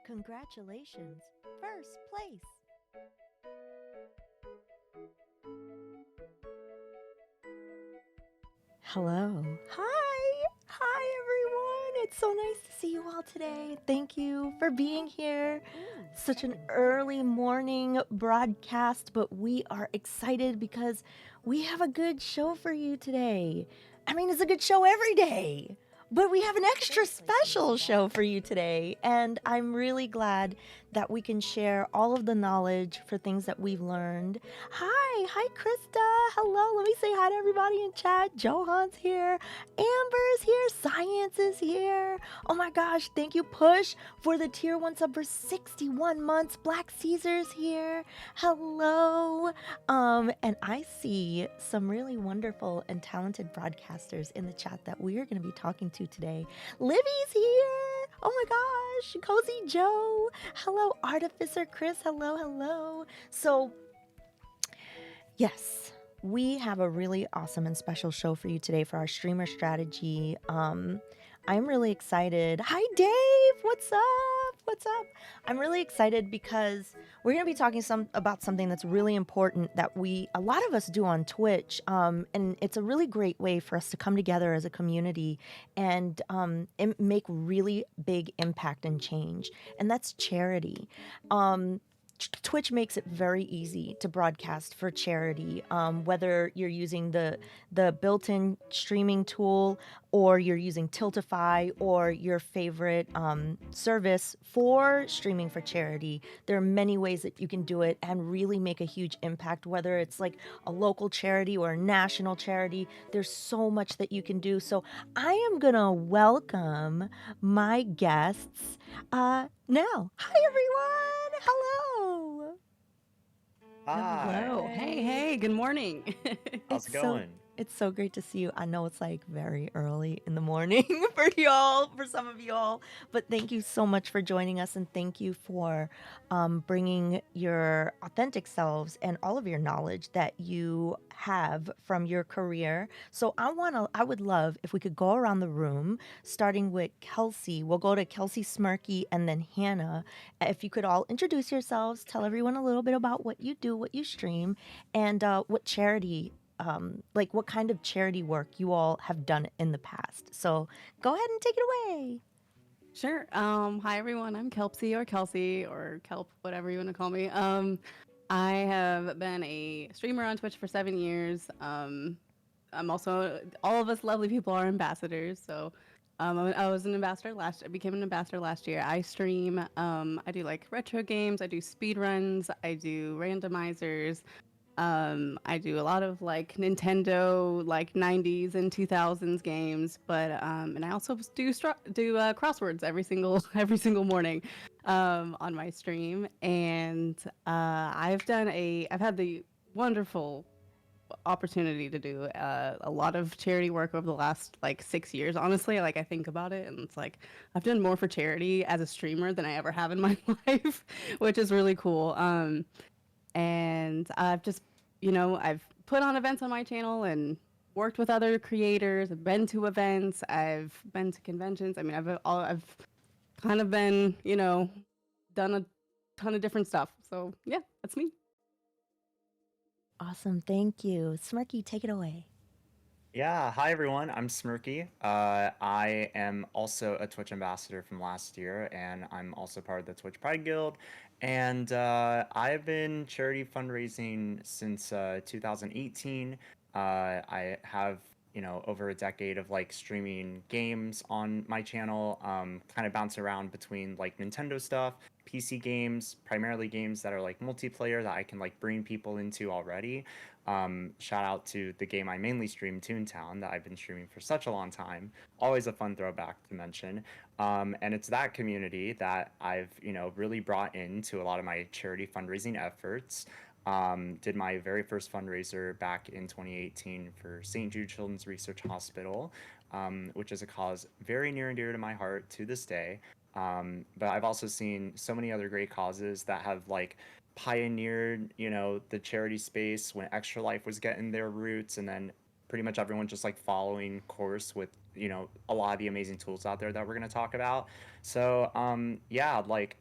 Congratulations, first place. Hello. Hi. Hi, everyone. It's so nice to see you all today. Thank you for being here. Such an early morning broadcast, but we are excited because we have a good show for you today. I mean, it's a good show every day, but we have an extra special show for you today. And I'm really glad that we can share all of the knowledge for things that we've learned. Hi, Krista. Hello. Let me say hi to everybody in chat. Johan's here. Amber's here. Science is here. Oh my gosh. Thank you, Push, for the tier 1 sub for 61 months. Black Caesar's here. Hello. And I see some really wonderful and talented broadcasters in the chat that we are going to be talking to today. Libby's here. Oh my gosh. Cozy Joe. Hello, Artificer Chris. Hello. So, yes, we have a really awesome and special show for you today for our streamer strategy. I'm really excited. Hi, Dave. What's up? I'm really excited because we're going to be talking about something that's really important that a lot of us do on Twitch. And it's a really great way for us to come together as a community and make really big impact and change. And that's charity. Twitch makes it very easy to broadcast for charity, whether you're using the built-in streaming tool, or you're using Tiltify, or your favorite service for streaming for charity. There are many ways that you can do it and really make a huge impact, whether it's like a local charity or a national charity. There's so much that you can do. So I am gonna welcome my guests now. Hi, everyone. Hello. Hi, Hello. Hey, Hey. hey, good morning. how's It's it so going? it's so great to see you. I know it's like very early in the morning for y'all, for some of y'all, but thank you so much for joining us, and thank you for bringing your authentic selves and all of your knowledge that you have from your career. So I would love if we could go around the room, starting with Kelsey. We'll go to Kelsey, Smirky, and then Hannah. If you could all introduce yourselves, tell everyone a little bit about what you do, what you stream, and what charity, like what kind of charity work you all have done in the past. So go ahead and take it away. Sure. Hi everyone. I'm Kelpsey or Kelsey or Kelp, whatever you want to call me. I have been a streamer on Twitch for 7 years. I'm also all of us lovely people are ambassadors. So, I was an ambassador I became an ambassador last year. I stream. I do like retro games. I do speed runs. I do randomizers. I do a lot of like Nintendo, like 90s and 2000s games, but and I also do crosswords every single morning on my stream. And I've had the wonderful opportunity to do a lot of charity work over the last like 6 years. Honestly, like I think about it, and it's like I've done more for charity as a streamer than I ever have in my life, which is really cool. And I've just, I've put on events on my channel and worked with other creators. I've been to events. I've been to conventions. I mean, I've kind of been, done a ton of different stuff. So yeah, that's me. Awesome. Thank you. Smirky, take it away. Yeah, hi everyone. I'm Smirky. I am also a Twitch ambassador from last year, and I'm also part of the Twitch Pride Guild. And I've been charity fundraising since 2018. I have, over a decade of like streaming games on my channel, kind of bounce around between like Nintendo stuff, PC games, primarily games that are like multiplayer that I can like bring people into already. Shout out to the game I mainly stream, Toontown, that I've been streaming for such a long time. Always a fun throwback to mention. And it's that community that I've, really brought into a lot of my charity fundraising efforts. Did my very first fundraiser back in 2018 for St. Jude Children's Research Hospital, which is a cause very near and dear to my heart to this day. But I've also seen so many other great causes that have like pioneered, the charity space when Extra Life was getting their roots, and then pretty much everyone just like following course with, a lot of the amazing tools out there that we're going to talk about. So, yeah, like,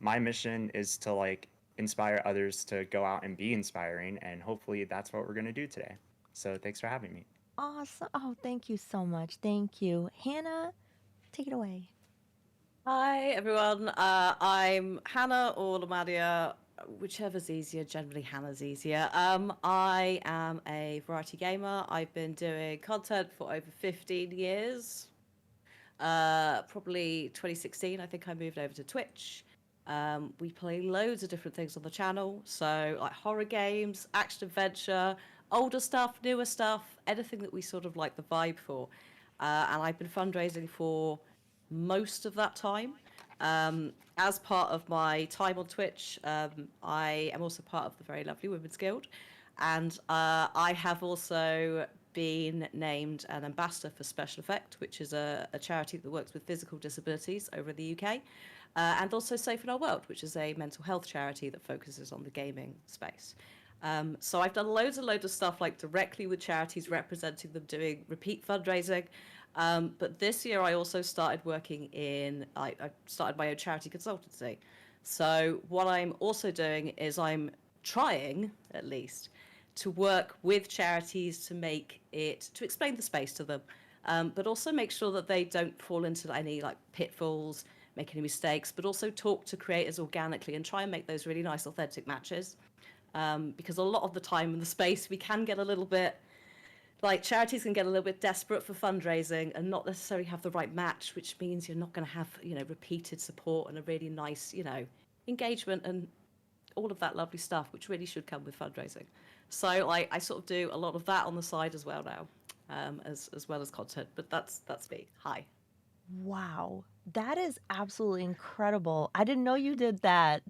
my mission is to like inspire others to go out and be inspiring, and hopefully that's what we're going to do today. So, thanks for having me. Awesome. Oh, thank you so much. Thank you. Hannah, take it away. Hi everyone, I'm Hannah or Lamadia, whichever's easier. Generally, Hannah's easier. I am a variety gamer. I've been doing content for over 15 years. Probably 2016, I think I moved over to Twitch. We play loads of different things on the channel, so like horror games, action adventure, older stuff, newer stuff, anything that we sort of like the vibe for. And I've been fundraising for most of that time. As part of my time on Twitch, I am also part of the very lovely Women's Guild, and I have also been named an ambassador for Special Effect, which is a charity that works with physical disabilities over in the UK, and also Safe in Our World, which is a mental health charity that focuses on the gaming space. So I've done loads and loads of stuff like directly with charities, representing them, doing repeat fundraising. But this year I also started working I started my own charity consultancy. So what I'm also doing is I'm trying, at least, to work with charities to explain the space to them, but also make sure that they don't fall into any like pitfalls, make any mistakes, but also talk to creators organically and try and make those really nice, authentic matches. Because a lot of the time in the space, we can get a little bit like charities can get a little bit desperate for fundraising and not necessarily have the right match, which means you're not going to have, repeated support and a really nice, engagement and all of that lovely stuff, which really should come with fundraising. So I sort of do a lot of that on the side as well now, as well as content. But that's me. Hi. Wow. That is absolutely incredible. I didn't know you did that.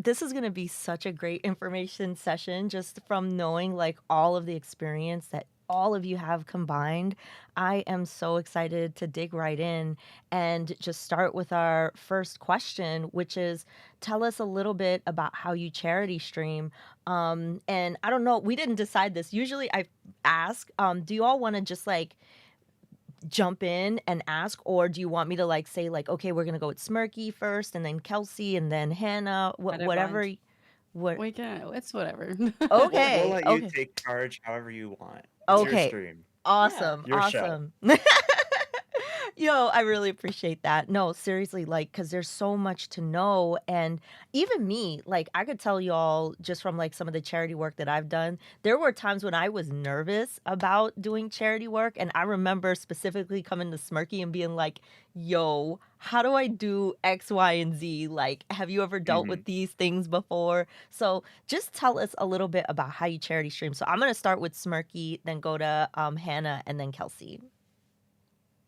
This is going to be such a great information session just from knowing like all of the experience that all of you have combined. I am so excited to dig right in and just start with our first question, which is tell us a little bit about how you charity stream. And I don't know, we didn't decide this. Usually I ask, do you all want to just like jump in and ask, or do you want me to like say like, okay, we're gonna go with Smirky first, and then Kelsey, and then Hannah, I don't whatever, mind. what? We can. It's whatever. We'll Okay, let you okay, take charge however you want. It's your okay, stream, Yeah. awesome, your show. awesome. Yo, I really appreciate that. No, seriously, like, because there's so much to know. And even me, like, I could tell y'all just from like some of the charity work that I've done, there were times when I was nervous about doing charity work. And I remember specifically coming to Smirky and being like, yo, how do I do X, Y, and Z? Like, have you ever dealt Mhm. with these things before? So just tell us a little bit about how you charity stream. So I'm going to start with Smirky, then go to Hannah, and then Kelsey.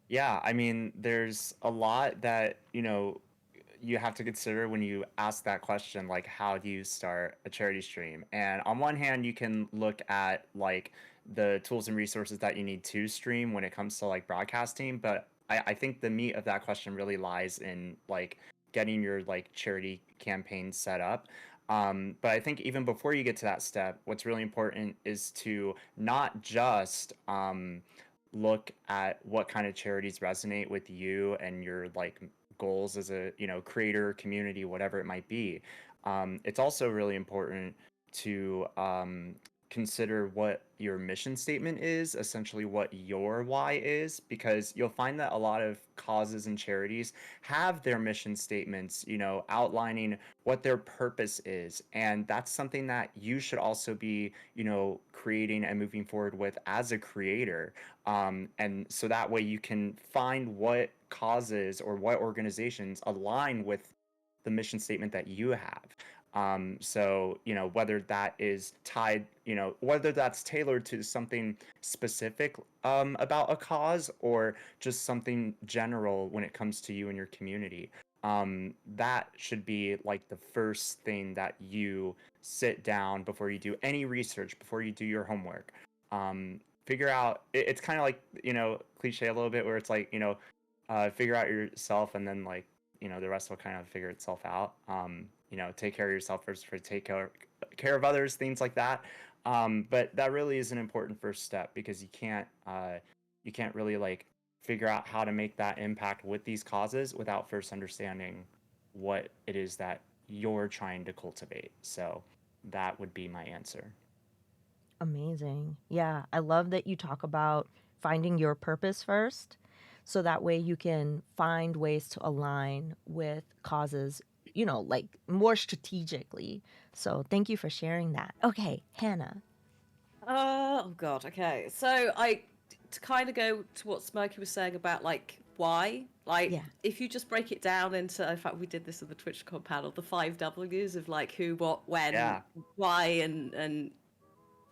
Yeah, I mean, there's a lot that, you have to consider when you ask that question, like, how do you start a charity stream? And on one hand, you can look at like the tools and resources that you need to stream when it comes to like broadcasting, but I think the meat of that question really lies in like getting your like charity campaign set up. But I think even before you get to that step, what's really important is to not just look at what kind of charities resonate with you and your like goals as a creator, community, whatever it might be. It's also really important to consider what your mission statement is, essentially what your why is, because you'll find that a lot of causes and charities have their mission statements, outlining what their purpose is. And that's something that you should also be, creating and moving forward with as a creator. And so that way you can find what causes or what organizations align with the mission statement that you have. So, whether that is tied, whether that's tailored to something specific about a cause or just something general when it comes to you and your community. That should be like the first thing that you sit down before you do any research, before you do your homework. Figure out, it's kind of like, cliche a little bit where it's like, figure out yourself and then like, the rest will kind of figure itself out. Take care of yourself first for take care of others, things like that. But that really is an important first step because you can't really like figure out how to make that impact with these causes without first understanding what it is that you're trying to cultivate. So that would be my answer. Amazing. Yeah, I love that you talk about finding your purpose first. So that way you can find ways to align with causes, like more strategically. So thank you for sharing that. Okay, Hannah. Oh God. Okay. So to kind of go to what Smokey was saying about like why, like Yeah. if you just break it down into, in fact, we did this in the TwitchCon panel, the 5 Ws of like who, what, when, Yeah. why, and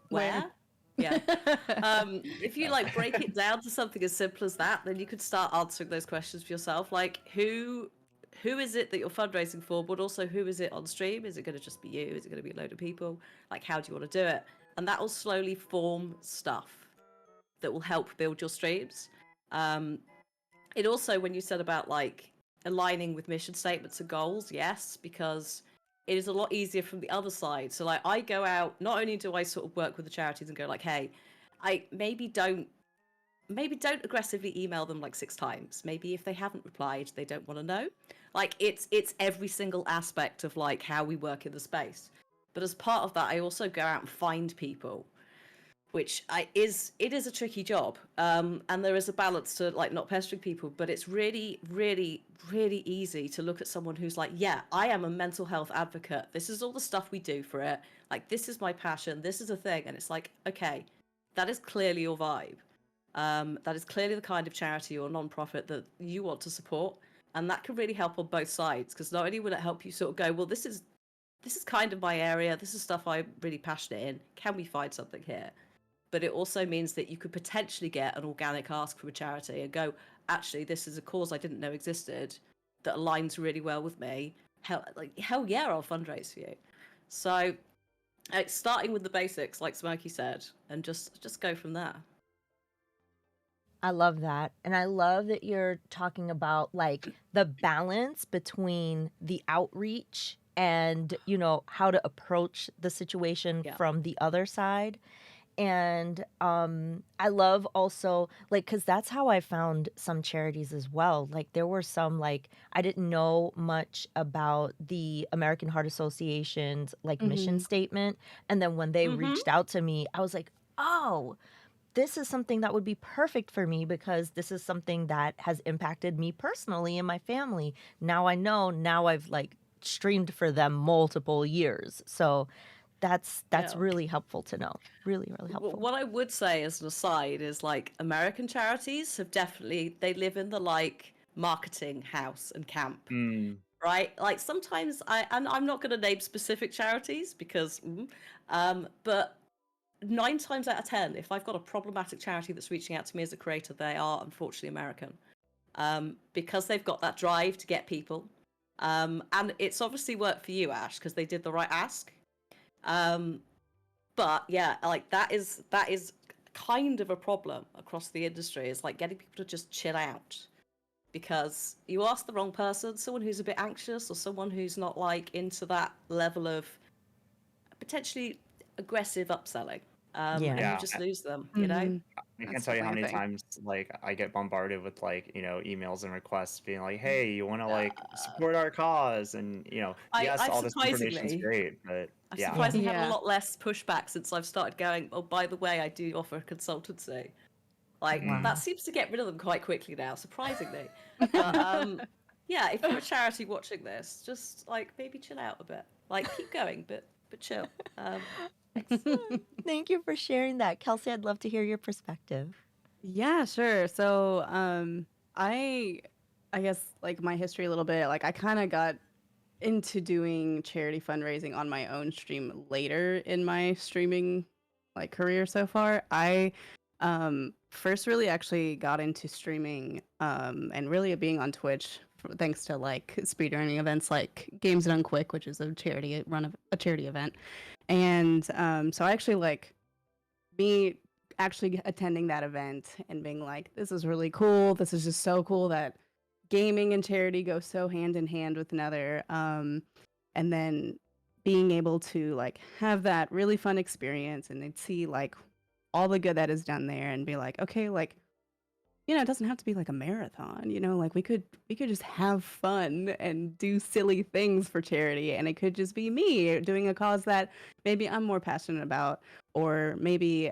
Where? where. Yeah. If you like break it down to something as simple as that, then you could start answering those questions for yourself. Like who is it that you're fundraising for, but also who is it on stream? Is it going to just be you? Is it going to be a load of people? Like, how do you want to do it? And that will slowly form stuff that will help build your streams. It also, when you said about like aligning with mission statements and goals, yes, because it is a lot easier from the other side. So like I go out, not only do I sort of work with the charities and go like, hey, I maybe don't aggressively email them like 6 times. Maybe if they haven't replied, they don't want to know. Like it's every single aspect of like how we work in the space. But as part of that, I also go out and find people. which it is a tricky job, and there is a balance to like not pestering people, but it's really, really, really easy to look at someone who's like, yeah, I am a mental health advocate. This is all the stuff we do for it. Like, this is my passion. This is a thing, and it's like, okay, that is clearly your vibe. That is clearly the kind of charity or non-profit that you want to support, and that can really help on both sides, because not only will it help you sort of go, well, this is kind of my area. This is stuff I'm really passionate in. Can we find something here? But it also means that you could potentially get an organic ask from a charity and go, actually, this is a cause I didn't know existed that aligns really well with me. Hell yeah, I'll fundraise for you. So starting with the basics, like Smokey said, and just go from there. I love that. And I love that you're talking about like the balance between the outreach and, you know, how to approach the situation Yeah. from the other side. And I love also like because that's how I found some charities as well. Like there were some like I didn't know much about the American Heart Association's like mission statement, and then when they reached out to me, I was like, oh, this is something that would be perfect for me because this is something that has impacted me personally and my family. Now I know. Now I've like streamed for them multiple years, so that's Yeah. really helpful to know. Really, really helpful. What I would say as an aside is like American charities have definitely, they live in the like marketing house and camp, right? Like sometimes and I'm not going to name specific charities because, but 9 times out of 10, if I've got a problematic charity that's reaching out to me as a creator, they are unfortunately American, because they've got that drive to get people. And it's obviously worked for you, Ash, because they did the right ask. But yeah, like that is kind of a problem across the industry, is like getting people to just chill out, because you ask the wrong person, someone who's a bit anxious or someone who's not like into that level of potentially aggressive upselling, and you Yeah. just lose them, you know. I can't That's tell you how definitely a many thing. times like I get bombarded with like, emails and requests being like, "Hey, you want to like support our cause?" And, yes, I've all this information's surprisingly great, but I've yeah. Yeah. surprisingly had a Yeah. lot less pushback since I've started going, oh, by the way, I do offer consultancy. Like Wow. that seems to get rid of them quite quickly now, surprisingly. But yeah, if you're a charity watching this, just like maybe chill out a bit. Like keep going, but chill. Thanks. Thank you for sharing that. Kelsey, I'd love to hear your perspective. Yeah, sure. So, I guess like my history a little bit, like I kind of got into doing charity fundraising on my own stream later in my streaming like career so far. I first really actually got into streaming and really being on Twitch thanks to like speedrunning events like Games Done Quick, which is a charity run of a charity event. And so I actually like me actually attending that event and being like, this is really cool. This is just so cool that gaming and charity go so hand in hand with another. And then being able to like have that really fun experience and they'd see like all the good that is done there and be like, okay, like, it doesn't have to be like a marathon, like we could just have fun and do silly things for charity. And it could just be me doing a cause that maybe I'm more passionate about, or maybe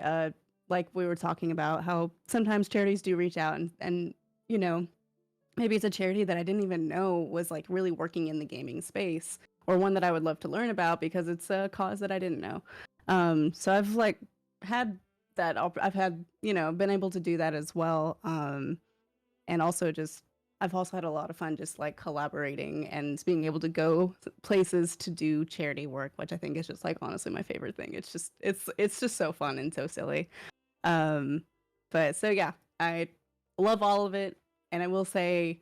like we were talking about how sometimes charities do reach out and maybe it's a charity that I didn't even know was like really working in the gaming space, or one that I would love to learn about because it's a cause that I didn't know. So I've like had I've had, been able to do that as well. And also just, I've also had a lot of fun just like collaborating and being able to go places to do charity work, which I think is just like honestly my favorite thing. It's just so fun and so silly. But so yeah, I love all of it. And I will say,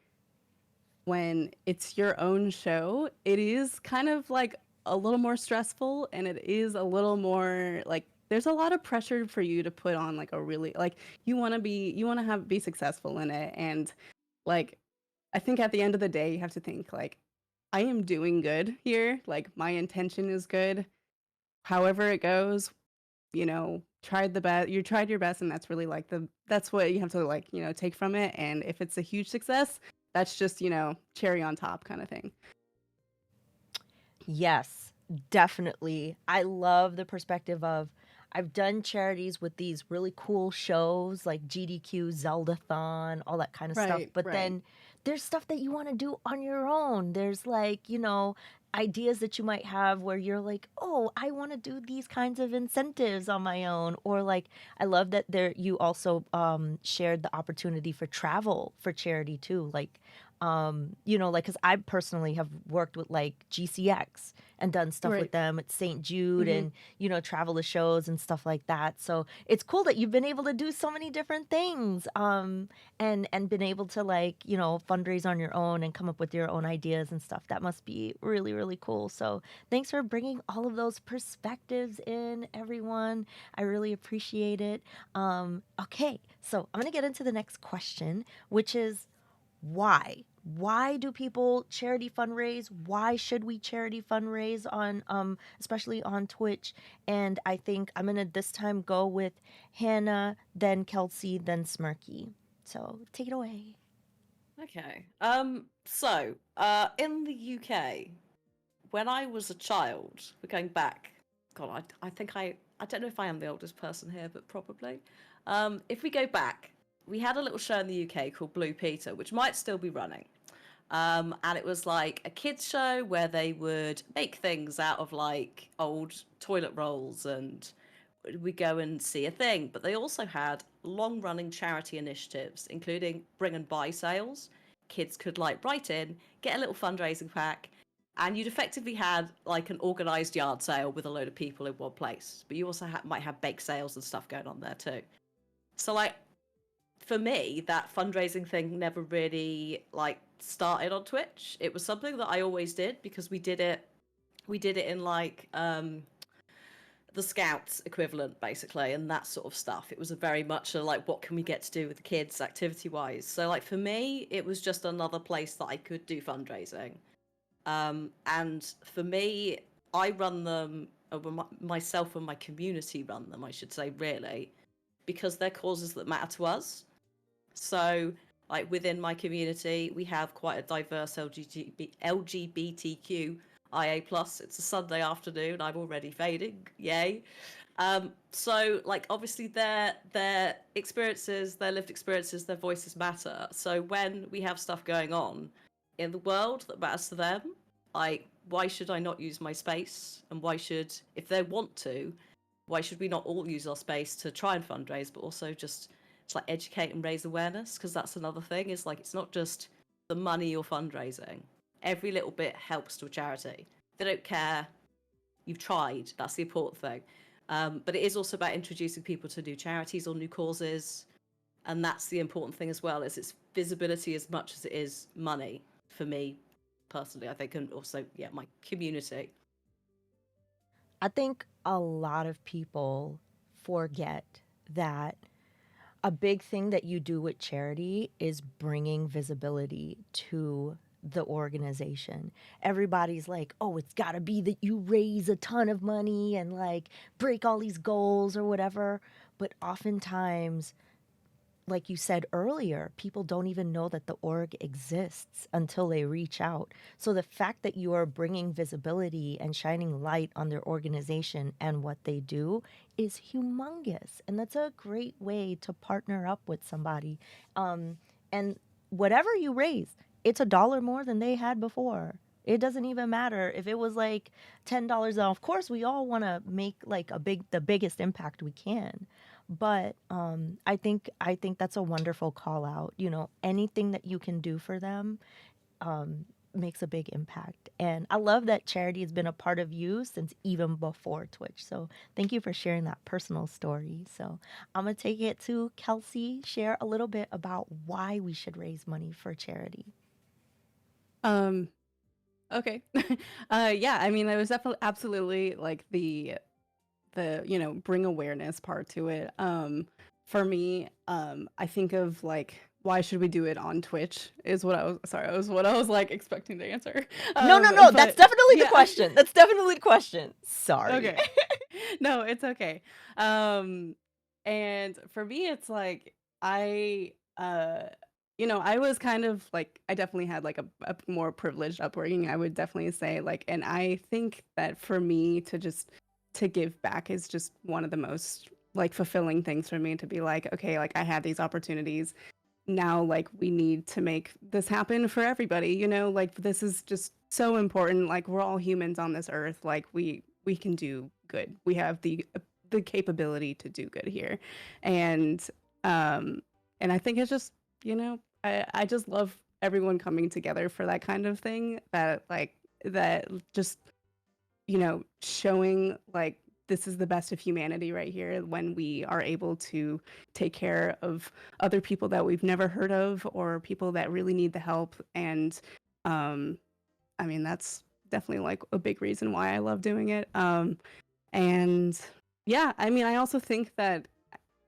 when it's your own show, it is kind of like a little more stressful, and it is a little more like there's a lot of pressure for you to put on like a really like you want to be successful in it. And like I think at the end of the day you have to think like I am doing good here, like my intention is good. However it goes, tried the best, you tried your best, and that's really like that's what you have to like, take from it. And if it's a huge success, that's just, cherry on top kind of thing. Yes, definitely. I love the perspective of I've done charities with these really cool shows like GDQ, Zeldathon, all that kind of stuff. Right, But right. then there's stuff that you want to do on your own. There's like, ideas that you might have where you're like, oh, I want to do these kinds of incentives on my own. Or like, I love that there you also shared the opportunity for travel for charity too. Like, like, because I personally have worked with like GCX and done stuff with Right. them at St. Jude Hmm. and, travel to shows and stuff like that. So it's cool that you've been able to do so many different things and been able to like, fundraise on your own and come up with your own ideas and stuff. That must be really, really cool. So thanks for bringing all of those perspectives in, everyone. I really appreciate it. Okay, so I'm going to get into the next question, which is why? Why do people charity fundraise? Why should we charity fundraise on especially on Twitch? And I think I'm gonna this time go with Hannah, then Kelsey, then Smirky. So take it away. Okay. In the UK, when I was a child, we're going back. God, I think I don't know if I am the oldest person here, but probably. If we go back, we had a little show in the UK called Blue Peter, which might still be running. And it was like a kids show where they would make things out of like old toilet rolls and we go and see a thing. But they also had long running charity initiatives, including bring and buy sales. Kids could like write in, get a little fundraising pack, and you'd effectively had like an organized yard sale with a load of people in one place. But you also might have bake sales and stuff going on there too. So like for me, that fundraising thing never really like started on Twitch. It was something that I always did because we did it. We did it in like the Scouts equivalent, basically, and that sort of stuff. It was a very much a like, what can we get to do with the kids, activity wise. So like for me, it was just another place that I could do fundraising. And for me, I run them. Myself and my community run them, I should say, really, because they're causes that matter to us. So, like within my community, we have quite a diverse LGBTQIA plus. It's a Sunday afternoon. I'm already fading. Yay! So like obviously their experiences, their lived experiences, their voices matter. So when we have stuff going on in the world that matters to them, like why should I not use my space? And why should, if they want to, why should we not all use our space to try and fundraise, but also just to like educate and raise awareness? Because that's another thing, is like it's not just the money you're fundraising. Every little bit helps to a charity. They don't care. You've tried. That's the important thing. But it is also about introducing people to new charities or new causes, and that's the important thing as well. Is it's visibility as much as it is money for me personally. I think, and also my community. I think a lot of people forget that a big thing that you do with charity is bringing visibility to the organization. Everybody's like, oh, it's got to be that you raise a ton of money and like break all these goals or whatever. But oftentimes, like you said earlier, people don't even know that the org exists until they reach out. So the fact that you are bringing visibility and shining light on their organization and what they do is humongous. And that's a great way to partner up with somebody. And whatever you raise, it's $1 more than they had before. It doesn't even matter if it was like $10. Now, of course, we all want to make like the biggest impact we can. But I think that's a wonderful call out. Anything that you can do for them makes a big impact. And I love that charity has been a part of you since even before Twitch. So thank you for sharing that personal story. So I'm gonna take it to Kelsey, share a little bit about why we should raise money for charity. Um, okay. Yeah, I mean, there was definitely absolutely like the bring awareness part to it. For me, I think of like why should we do it on Twitch is what I was sorry, I was what I was like expecting to answer. No, that's But definitely the yeah. question. That's definitely the question. Sorry. Okay. No, it's okay. And for me, it's like I was kind of like I definitely had like a more privileged upbringing. I would definitely say like, and I think that for me to just to give back is just one of the most like fulfilling things for me, to be like, okay, like I had these opportunities. Now like we need to make this happen for everybody, you know, like this is just so important. Like we're all humans on this earth. Like we can do good. We have the capability to do good here. And um and I think it's just, you know, I just love everyone coming together for that kind of thing, that like that just, you know, showing like this is the best of humanity right here, when we are able to take care of other people that we've never heard of, or people that really need the help. And um I mean, that's definitely like a big reason why I love doing it. And yeah, I mean, I also think that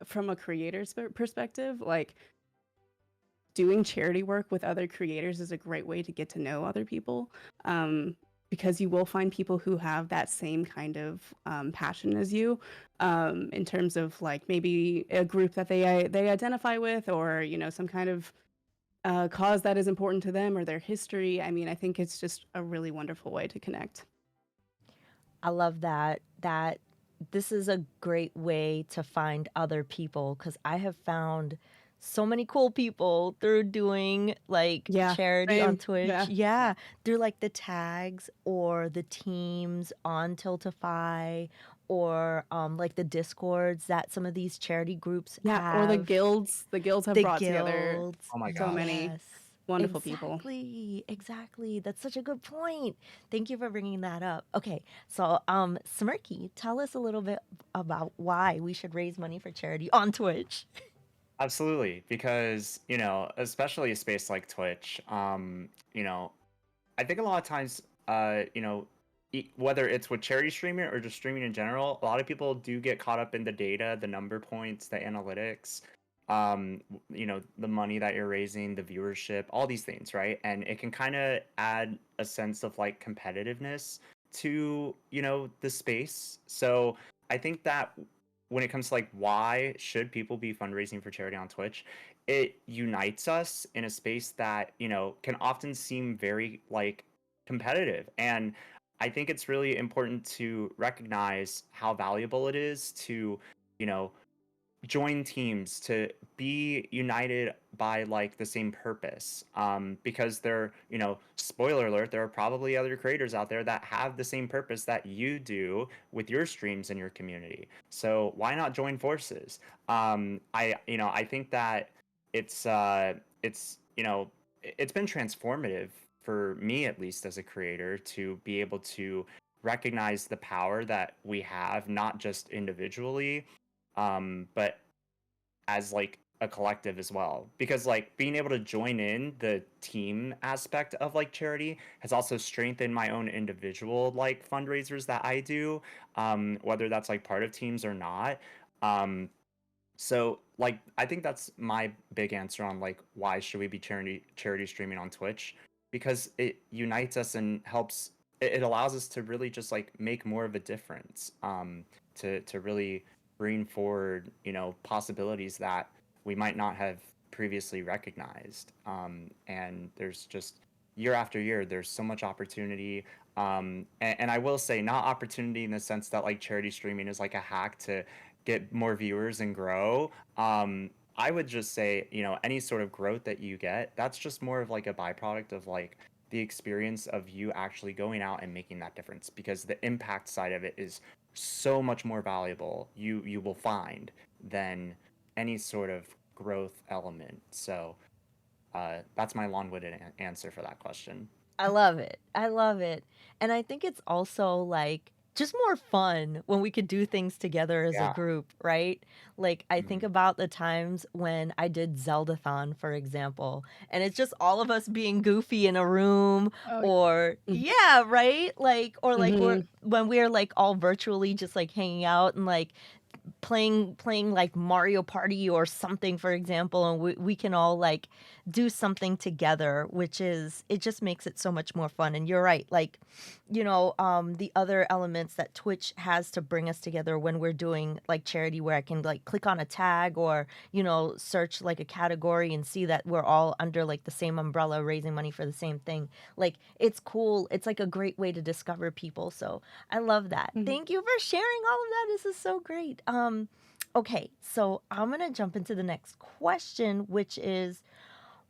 from a creator's perspective, like doing charity work with other creators is a great way to get to know other people, um, because you will find people who have that same kind of passion as you, in terms of like maybe a group that they identify with, or you know, some kind of cause that is important to them, or their history. I mean, I think it's just a really wonderful way to connect. I love that this is a great way to find other people, because I have found so many cool people through doing like Yeah, charity on same. Twitch. Yeah. Yeah, through like the tags or the teams on Tiltify, or like the discords that some of these charity groups Yeah, or the have. guilds. The guilds have The brought together guilds. Oh my so gosh. many Yes. wonderful people. Exactly. Exactly. That's such a good point. Thank you for bringing that up. Okay. So, Smirky, tell us a little bit about why we should raise money for charity on Twitch. Absolutely, because, especially a space like Twitch, I think a lot of times, whether it's with charity streaming or just streaming in general, a lot of people do get caught up in the data, the number points, the analytics, the money that you're raising, the viewership, all these things, right? And it can kind of add a sense of like competitiveness to, the space. So I think that when it comes to like why should people be fundraising for charity on Twitch, it unites us in a space that, can often seem very like competitive. And I think it's really important to recognize how valuable it is to, you know, join teams, to be united by like the same purpose, because there, spoiler alert, there are probably other creators out there that have the same purpose that you do with your streams and your community. So why not join forces? I think that it's been transformative for me, at least as a creator, to be able to recognize the power that we have, not just individually, but as like a collective as well. Because like being able to join in the team aspect of like charity has also strengthened my own individual like fundraisers that I do, whether that's like part of teams or not. So like I think that's my big answer on like why should we be charity streaming on Twitch, because it unites us and helps, it allows us to really just like make more of a difference, to really bring forward, possibilities that we might not have previously recognized. And there's just year after year, there's so much opportunity. And I will say, not opportunity in the sense that like charity streaming is like a hack to get more viewers and grow. I would just say, any sort of growth that you get, that's just more of like a byproduct of like the experience of you actually going out and making that difference, because the impact side of it is so much more valuable, you will find, than any sort of growth element. So that's my long-winded answer for that question. I love it. I love it. And I think it's also like just more fun when we could do things together as a Yeah. group, right? Like I think Mhm. about the times when I did Zeldathon, for example, and it's just all of us being goofy in a room, Oh, or yeah, right? Like or like we're mm-hmm. when we're like all virtually just like hanging out and like playing like Mario Party or something, for example, and we can all like do something together, which is, it just makes it so much more fun. And you're right, like, the other elements that Twitch has to bring us together when we're doing like charity, where I can like click on a tag or, search like a category and see that we're all under like the same umbrella raising money for the same thing. Like, it's cool. It's like a great way to discover people. So I love that. Mhm. Thank you for sharing all of that. This is so great. Okay, so I'm gonna jump into the next question, which is,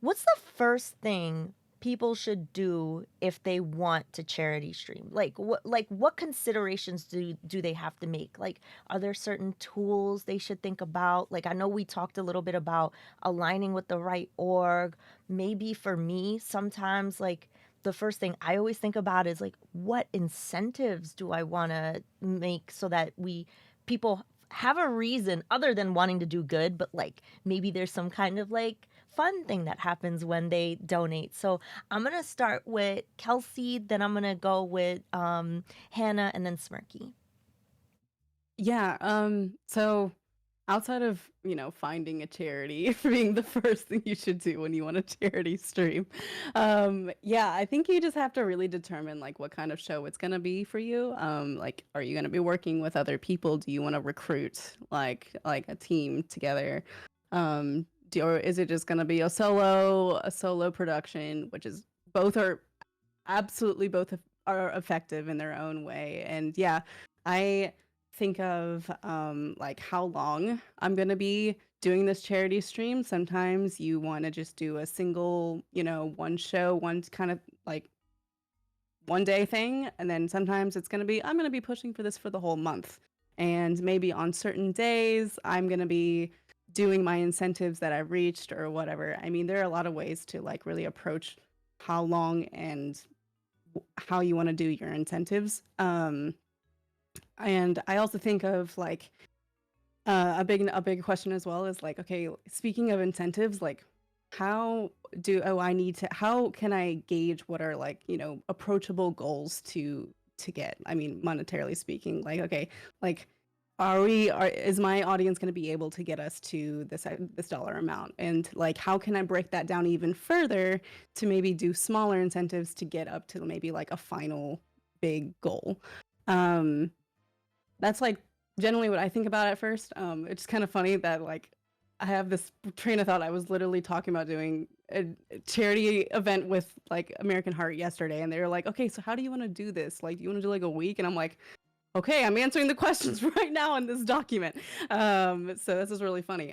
what's the first thing people should do if they want to charity stream? Like what considerations do they have to make? Like, are there certain tools they should think about? Like, I know we talked a little bit about aligning with the right org. Maybe for me, sometimes like the first thing I always think about is like, what incentives do I want to make so that people have a reason other than wanting to do good, but like maybe there's some kind of like fun thing that happens when they donate. So I'm gonna start with Kelsey, then I'm gonna go with Hannah, and then Smirky. Yeah, so outside of, finding a charity being the first thing you should do when you want a charity stream, yeah, I think you just have to really determine like what kind of show it's gonna be for you. Like, are you gonna be working with other people? Do you want to recruit like a team together? Or is it just gonna be a solo production, which is both are absolutely both are effective in their own way. And yeah, I think of like how long I'm going to be doing this charity stream. Sometimes you want to just do a single, one show, one kind of like one day thing, and then sometimes it's going to be I'm going to be pushing for this for the whole month. And maybe on certain days I'm going to be doing my incentives that I've reached or whatever. I mean, there are a lot of ways to like really approach how long and how you want to do your incentives. And I also think of like a big question as well is like, okay, speaking of incentives, like how can I gauge what are like, approachable goals to get? I mean, monetarily speaking, like, okay, like is my audience going to be able to get us to this dollar amount? And like, how can I break that down even further to maybe do smaller incentives to get up to maybe like a final big goal? Um, that's like generally what I think about at first. It's kind of funny that like I have this train of thought. I was literally talking about doing a charity event with like American Heart yesterday, and they were like, "Okay, so how do you want to do this? Like, do you want to do like a week?" And I'm like, "Okay, I'm answering the questions right now in this document." So this is really funny.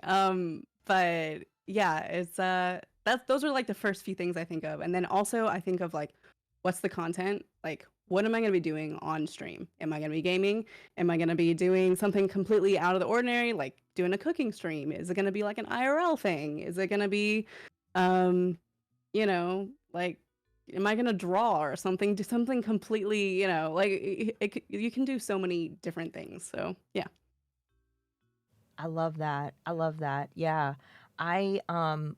But yeah, it's those are like the first few things I think of, and then also I think of like, what's the content? Like, what am I going to be doing on stream? Am I going to be gaming? Am I going to be doing something completely out of the ordinary, like doing a cooking stream? Is it going to be like an IRL thing? Is it going to be, um, like, am I going to draw or something? Do something completely, like you can do so many different things. So yeah. I love that. I love that. Yeah. I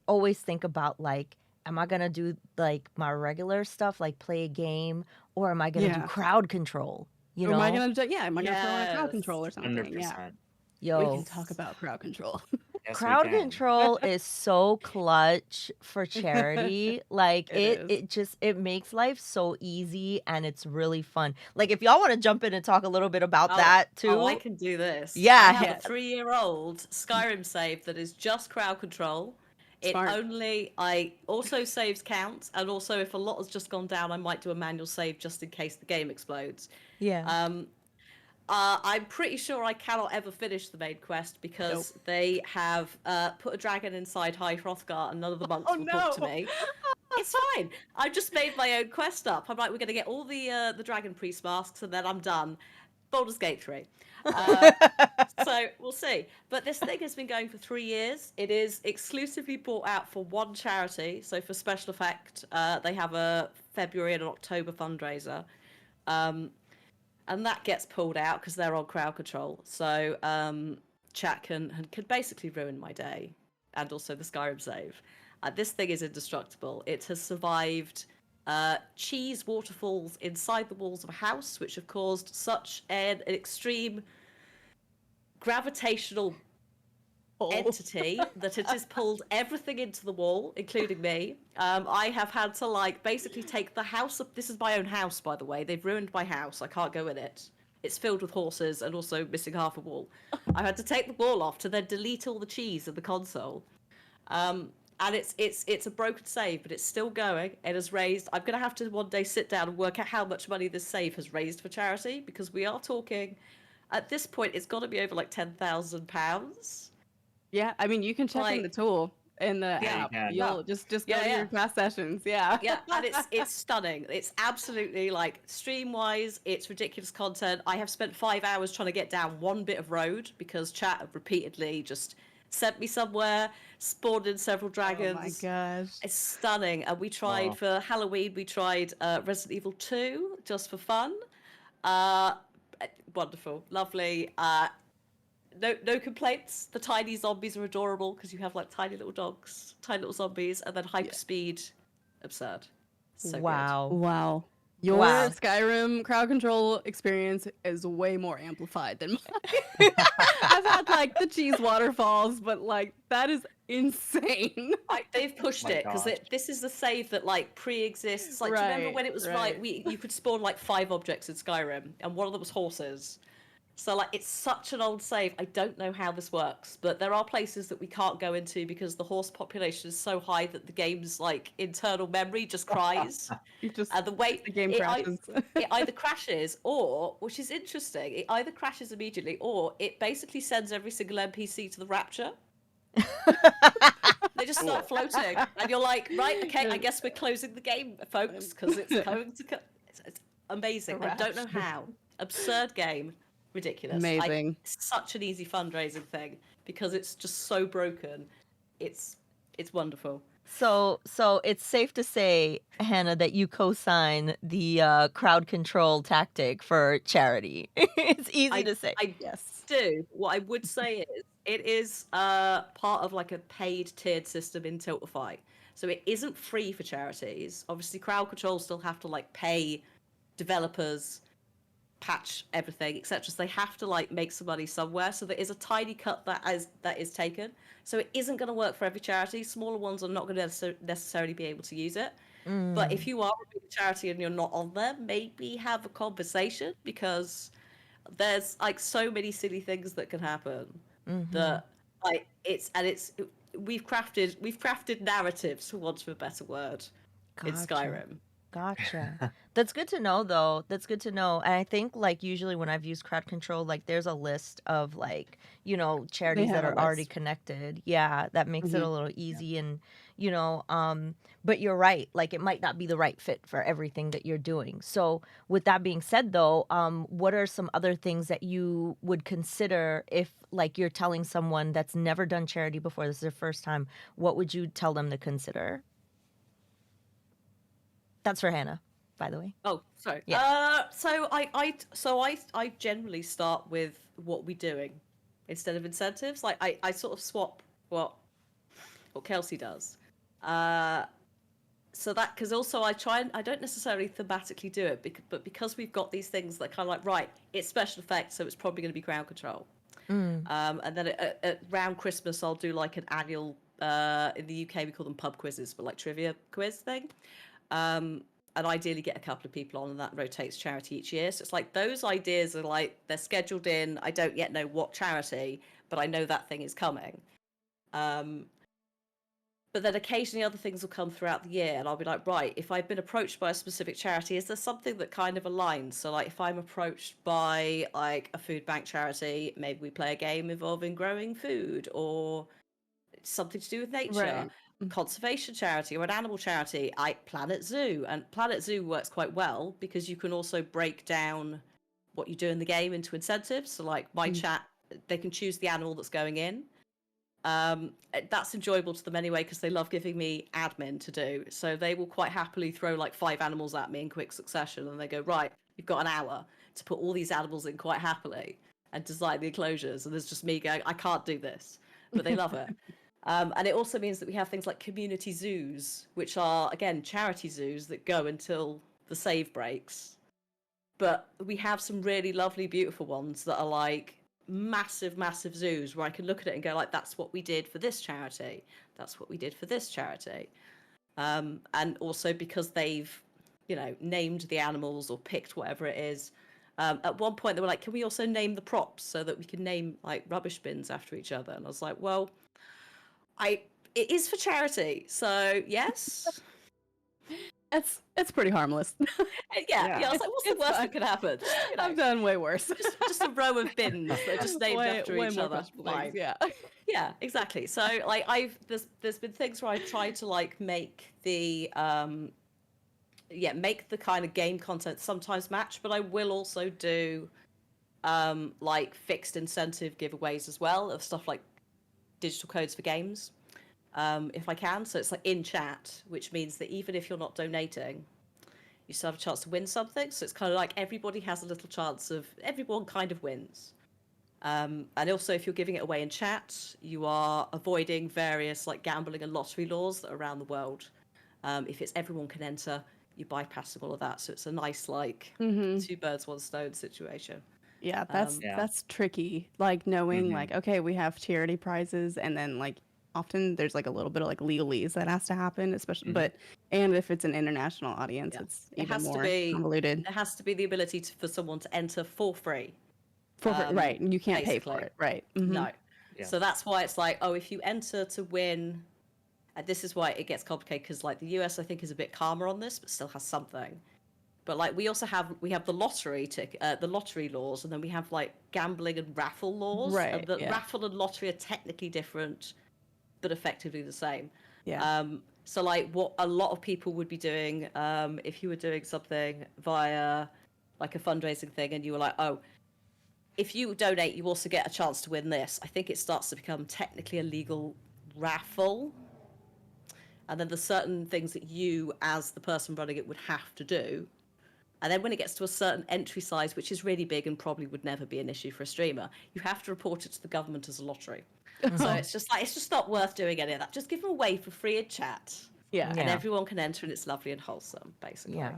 always think about like, am I gonna do like my regular stuff, like play a game, or am I gonna do Yeah. crowd control? You Or am I know? gonna am I gonna throw in a crowd Yes. control or something? Yeah. 100%. We can Yo, talk about crowd control. Yes, we crowd can. control is so clutch for charity. Like It is. it makes life so easy and it's really fun. Like, if y'all want to jump in and talk a little bit about that Oh, I too. can do this. Yeah, I have a yeah. 3-year-old Skyrim save that is just crowd control. Smart. I also saves count, and also if a lot has just gone down, I might do a manual save just in case the game explodes. Yeah. I'm pretty sure I cannot ever finish the main quest because they have put a dragon inside High Hrothgar and none of the monks Oh will talk to no. me. It's fine. I just made my own quest up. I'm like, we're going to get all the dragon priest masks and then I'm done. Baldur's Gate 3. So we'll see. But this thing has been going for 3 years. It is exclusively bought out for one charity. So for Special Effect, they have a February and an October fundraiser. And that gets pulled out because they're on crowd control. So chat can basically ruin my day, and also the Skyrim save. This thing is indestructible. It has survived cheese waterfalls inside the walls of a house, which have caused such an extreme gravitational entity that it has pulled everything into the wall, including me. I have had to like basically take the house up. This is my own house, by the way. They've ruined my house. I can't go in it. It's filled with horses and also missing half a wall. I had to take the wall off to then delete all the cheese in the console. And it's a broken save, but it's still going. It has raised. I'm gonna have to one day sit down and work out how much money this save has raised for charity, because we are talking. At this point, it's got to be over like £10,000. Yeah, I mean, you can check in the Like, tool in the yeah, app. can. You'll just go Yeah, to yeah. your past sessions. Yeah. yeah, and it's stunning. It's absolutely like stream wise, it's ridiculous content. I have spent 5 hours trying to get down one bit of road because chat have repeatedly just sent me somewhere, spawned in several dragons. Oh my gosh. It's stunning. And we tried for Halloween. We tried Resident Evil 2 just for fun. Wonderful, lovely. No complaints. The tiny zombies are adorable because you have like tiny little dogs, tiny little zombies, and then hyperspeed. Absurd. So good. Wow. Wow. Your Wow. Skyrim crowd control experience is way more amplified than mine. I've had like the cheese waterfalls, but like that is insane. They've pushed Oh my it because gosh. this is the save that like pre-exists. Like, do you remember Right, when it was right. you could spawn like 5 objects in Skyrim, and one of them was horses. So like it's such an old save. I don't know how this works, but there are places that we can't go into because the horse population is so high that the game's like internal memory just cries. You just And the way the game it crashes. it either crashes or, which is interesting, it either crashes immediately or it basically sends every single NPC to the Rapture. They just start floating, and you're like, right, okay, I guess we're closing the game, folks, because it's going to. It's amazing. I don't know how. Absurd game, ridiculous. Amazing. It's such an easy fundraising thing because it's just so broken. It's wonderful. So it's safe to say, Hannah, that you co-sign the crowd control tactic for charity. It's easy to say. Yes. Do what I would say is it is part of like a paid tiered system in Tiltify, so it isn't free for charities. Obviously, crowd control still have to like pay developers, patch everything, etc. So they have to like make some money somewhere. So there is a tiny cut that is taken. So it isn't going to work for every charity. Smaller ones are not going to necessarily be able to use it. But if you are a big charity and you're not on there, maybe have a conversation, because there's like so many silly things that can happen that like we've crafted narratives, for want of a better word, in Gotcha. Skyrim. Gotcha. That's good to know, though. That's good to know. And I think, like, usually when I've used crowd control, like, there's a list of, like, charities that have a are already list. connected. Yeah, that makes it a little easy. And, but you're right. Like, it might not be the right fit for everything that you're doing. So, with that being said, though, what are some other things that you would consider if, like, you're telling someone that's never done charity before, this is their first time, what would you tell them to consider? That's for Hannah, by the way. Oh, sorry. Yeah. So I generally start with what we're doing instead of incentives. Like I sort of swap what Kelpsey does. So that, because also I don't necessarily thematically do it, but because we've got these things that kind of like, right, it's special effects, so it's probably going to be crowd control. And then around Christmas I'll do like an annual. In the UK we call them pub quizzes, but like trivia quiz thing. And ideally get a couple of people on, and that rotates charity each year. So it's like those ideas are like, they're scheduled in. I don't yet know what charity, but I know that thing is coming. But then occasionally other things will come throughout the year, and I'll be like, right, if I've been approached by a specific charity, is there something that kind of aligns? So like if I'm approached by like a food bank charity, maybe we play a game involving growing food or something to do with nature. Right. Conservation charity or an animal charity, Planet Zoo. And Planet Zoo works quite well because you can also break down what you do in the game into incentives. So like my chat, they can choose the animal that's going in. That's enjoyable to them anyway because they love giving me admin to do. So they will quite happily throw like 5 animals at me in quick succession, and they go, right, you've got an hour to put all these animals in quite happily and design the enclosures. And there's just me going, I can't do this, but they love it. And it also means that we have things like community zoos, which are, again, charity zoos that go until the save breaks. But we have some really lovely, beautiful ones that are like massive zoos where I can look at it and go like, that's what we did for this charity. That's what we did for this charity. And also because they've, named the animals or picked whatever it is. At one point they were like, can we also name the props so that we can name like rubbish bins after each other? And I was like, well, it is for charity, so yes. It's pretty harmless. Yeah. I was like, what's the It's worst fine. that could happen? Just, I've done way worse. just a row of bins that are just named after way each more other. questionable Fine. things, yeah. Yeah, exactly. So like there's been things where I've tried to like make the make the kind of game content sometimes match, but I will also do like fixed incentive giveaways as well of stuff like digital codes for games. If I can. So it's like in chat, which means that even if you're not donating, you still have a chance to win something. So it's kind of like everybody has a little chance of, everyone kind of wins. And also, if you're giving it away in chat, you are avoiding various like gambling and lottery laws that are around the world. If it's everyone can enter, you're bypassing all of that. So it's a nice like two birds, one stone situation. Yeah, that's tricky. Like knowing like, okay, we have charity prizes, and then like often there's like a little bit of like legalese that has to happen, especially and if it's an international audience, it's even more convoluted. There has to be the ability for someone to enter for free. Right, you can't pay for it, right? No. Yeah. So that's why it's like, oh, if you enter to win, and this is why it gets complicated, because like the US I think is a bit calmer on this, but still has something. But like we also have the lottery laws, and then we have like gambling and raffle laws. Right. And the raffle and lottery are technically different, but effectively the same. Yeah. So like what a lot of people would be doing, if you were doing something via like a fundraising thing, and you were like, oh, if you donate, you also get a chance to win this. I think it starts to become technically a legal raffle. And then there's certain things that you, as the person running it, would have to do. And then when it gets to a certain entry size, which is really big and probably would never be an issue for a streamer, you have to report it to the government as a lottery. So it's just not worth doing any of that. Just give them away for free in chat. Yeah. And everyone can enter, and it's lovely and wholesome, basically. Yeah.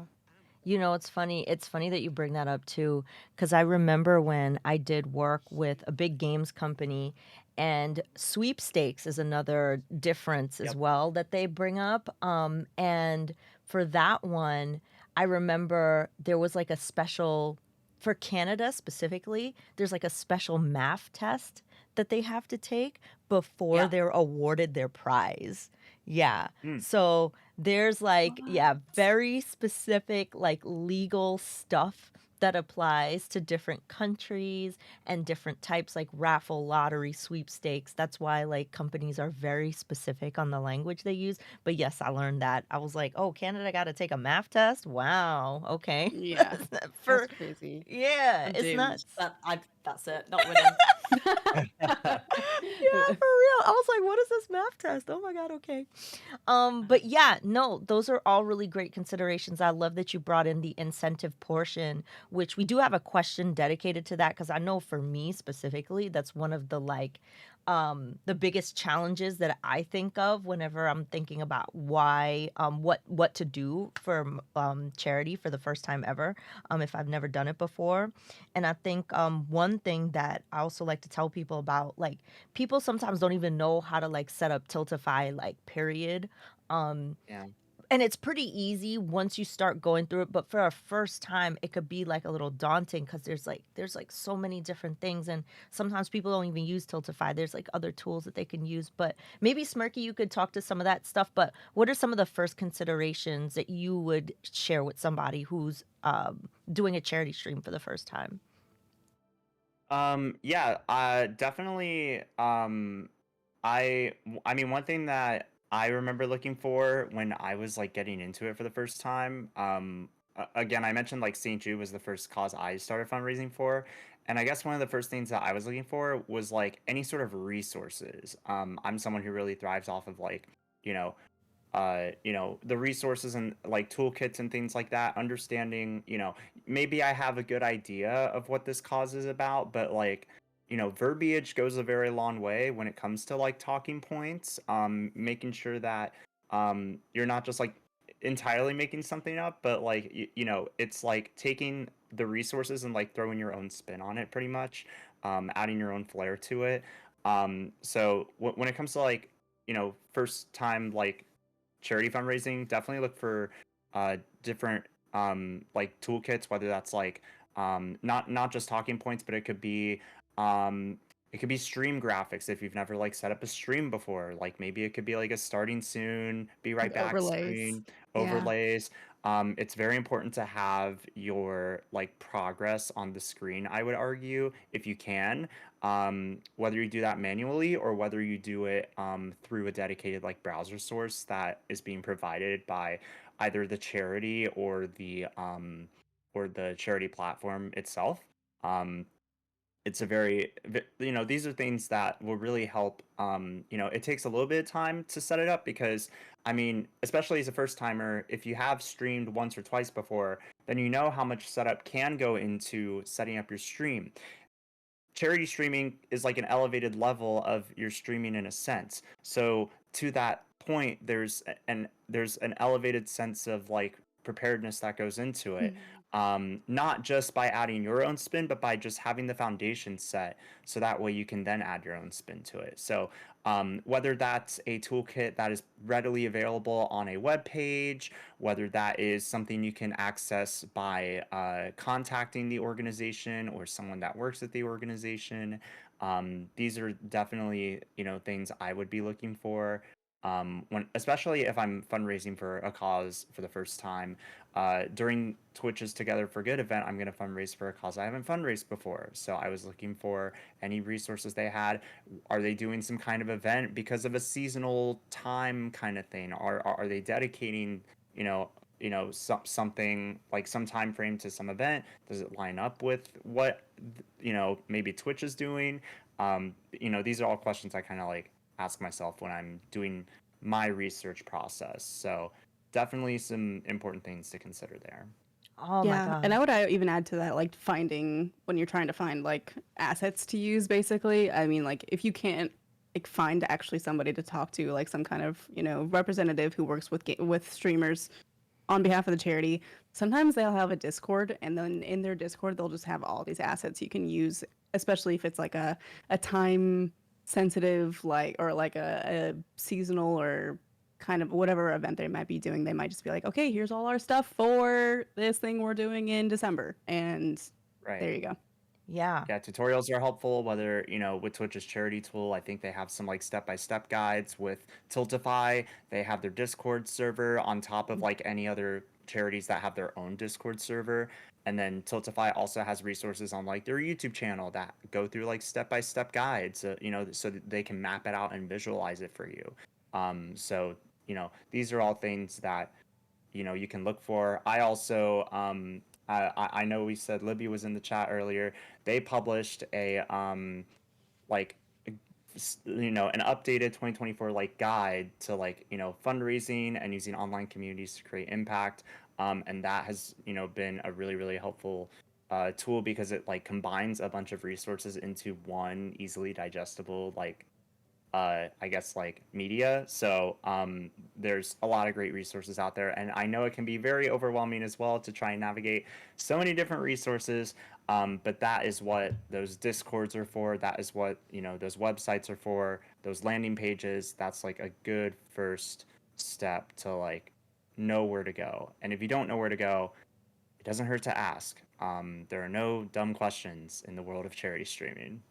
You know, it's funny. It's funny that you bring that up too, because I remember when I did work with a big games company, and sweepstakes is another difference as well that they bring up. And for that one, I remember there was like a special, for Canada specifically, there's like a special math test that they have to take before they're awarded their prize. Yeah. So there's like, very specific like legal stuff that applies to different countries and different types like raffle, lottery, sweepstakes. That's why like companies are very specific on the language they use. But yes, I learned that. I was like, oh, Canada got to take a math test? Wow. Okay. Yeah. That's crazy. Yeah, it's nuts. That's it. Not winning. Yeah, for real. I was like, what is this math test? Oh my God, okay. But yeah, no, those are all really great considerations. I love that you brought in the incentive portion, which we do have a question dedicated to that, because I know for me specifically, that's one of the like the biggest challenges that I think of whenever I'm thinking about why what to do for charity for the first time ever, if I've never done it before. And I think one thing that I also like to tell people about, like, people sometimes don't even know how to like set up Tiltify like period. And it's pretty easy once you start going through it, but for a first time it could be like a little daunting, because there's like so many different things, and sometimes people don't even use Tiltify. There's like other tools that they can use. But maybe Smirky, you could talk to some of that stuff. But what are some of the first considerations that you would share with somebody who's doing a charity stream for the first time? Definitely. I mean, one thing that I remember looking for when I was like getting into it for the first time, again, I mentioned like St. Jude was the first cause I started fundraising for. And I guess one of the first things that I was looking for was like any sort of resources. I'm someone who really thrives off of like, you know, the resources and like toolkits and things like that, understanding, maybe I have a good idea of what this cause is about, but like, verbiage goes a very long way when it comes to like talking points, making sure that you're not just like entirely making something up, but like it's like taking the resources and like throwing your own spin on it pretty much. adding your own flair to it. So when it comes to like, first time like charity fundraising, definitely look for different like toolkits, whether that's like not just talking points, but um it could be stream graphics if you've never like set up a stream before. Like maybe it could be like a starting soon, be right Like back overlays. screen, Yeah. overlays. It's very important to have your like progress on the screen, I would argue, if you can. Whether you do that manually or whether you do it through a dedicated like browser source that is being provided by either the charity or the charity platform itself. Um, it's a these are things that will really help. It takes a little bit of time to set it up because, I mean, especially as a first timer, if you have streamed once or twice before, then you know how much setup can go into setting up your stream. Charity streaming is like an elevated level of your streaming in a sense. So to that point, there's an elevated sense of like preparedness that goes into it. Mhm. Not just by adding your own spin, but by just having the foundation set, so that way you can then add your own spin to it. So whether that's a toolkit that is readily available on a web page, whether that is something you can access by contacting the organization or someone that works at the organization. These are definitely, things I would be looking for. Especially if I'm fundraising for a cause for the first time. During Twitch's Together for Good event, I'm going to fundraise for a cause I haven't fundraised before. So I was looking for any resources they had. Are they doing some kind of event because of a seasonal time kind of thing? Are they dedicating, you know, something like some time frame to some event? Does it line up with what maybe Twitch is doing? These are all questions I kind of like ask myself when I'm doing my research process. So definitely some important things to consider there. Oh my Yeah, and God. I would even add to that, like finding when you're trying to find like assets to use, basically. I mean, like if you can't like find actually somebody to talk to, like some kind of representative who works with with streamers on behalf of the charity, sometimes they'll have a Discord, and then in their Discord they'll just have all these assets you can use, especially if it's like a time sensitive like or like a seasonal or kind of whatever event they might be doing. They might just be like, okay, here's all our stuff for this thing we're doing in December, and Right. there you go. Yeah. Yeah, tutorials are helpful, whether, with Twitch's charity tool. I think they have some like step-by-step guides. With Tiltify, they have their Discord server on top of like any other charities that have their own Discord server. And then Tiltify also has resources on like their YouTube channel that go through like step-by-step guides, so that they can map it out and visualize it for you. So, these are all things that you can look for. I also I know we said Libby was in the chat earlier. They published a like an updated 2024 like guide to like fundraising and using online communities to create impact. And that has been a really helpful tool because it like combines a bunch of resources into one easily digestible like I guess like media. So there's a lot of great resources out there, and I know it can be very overwhelming as well to try and navigate so many different resources. But that is what those discords are for. That is what those websites are for. Those landing pages. That's like a good first step to like know where to go. And if you don't know where to go, it doesn't hurt to ask. There are no dumb questions in the world of charity streaming.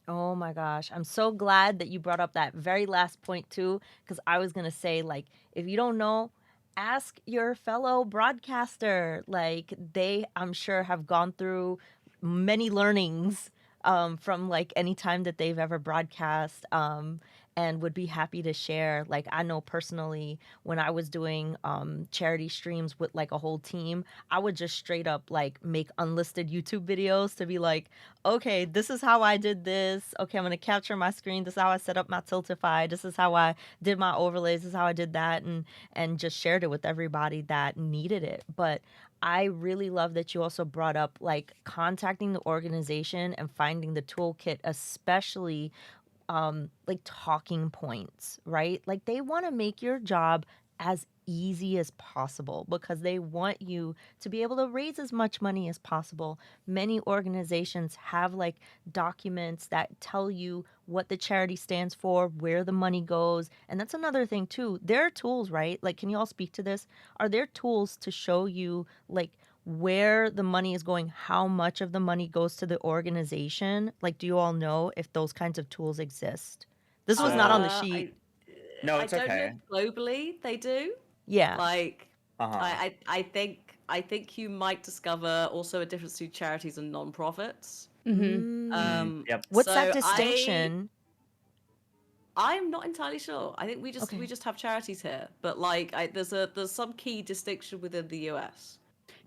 Oh my gosh. I'm so glad that you brought up that very last point too, because I was going to say, like, if you don't know, ask your fellow broadcaster. Like, they, I'm sure, have gone through many learnings from like any time that they've ever broadcast, and would be happy to share. Like, I know personally, when I was doing charity streams with like a whole team, I would just straight up like make unlisted YouTube videos to be like, okay, this is how I did this. Okay, I'm gonna capture my screen. This is how I set up my Tiltify. This is how I did my overlays. This is how I did that, and just shared it with everybody that needed it. But I really love that you also brought up like contacting the organization and finding the toolkit, especially like talking points, right? Like they want to make your job as easy as possible because they want you to be able to raise as much money as possible. Many organizations have like documents that tell you what the charity stands for, where the money goes. And that's another thing too. There are tools, right? Like, can you all speak to this? Are there tools to show you like where the money is going, how much of the money goes to the organization? Like, do you all know if those kinds of tools exist? This was not on the So, sheet. I no, I it's don't know okay. if globally they do. Yeah. Like, Uh-huh. I think you might discover also a difference between charities and non-profits. Mm-hmm. Yep. What's that So I distinction? I'm not entirely sure. I think we Okay. just have charities here, but like there's some key distinction within the US.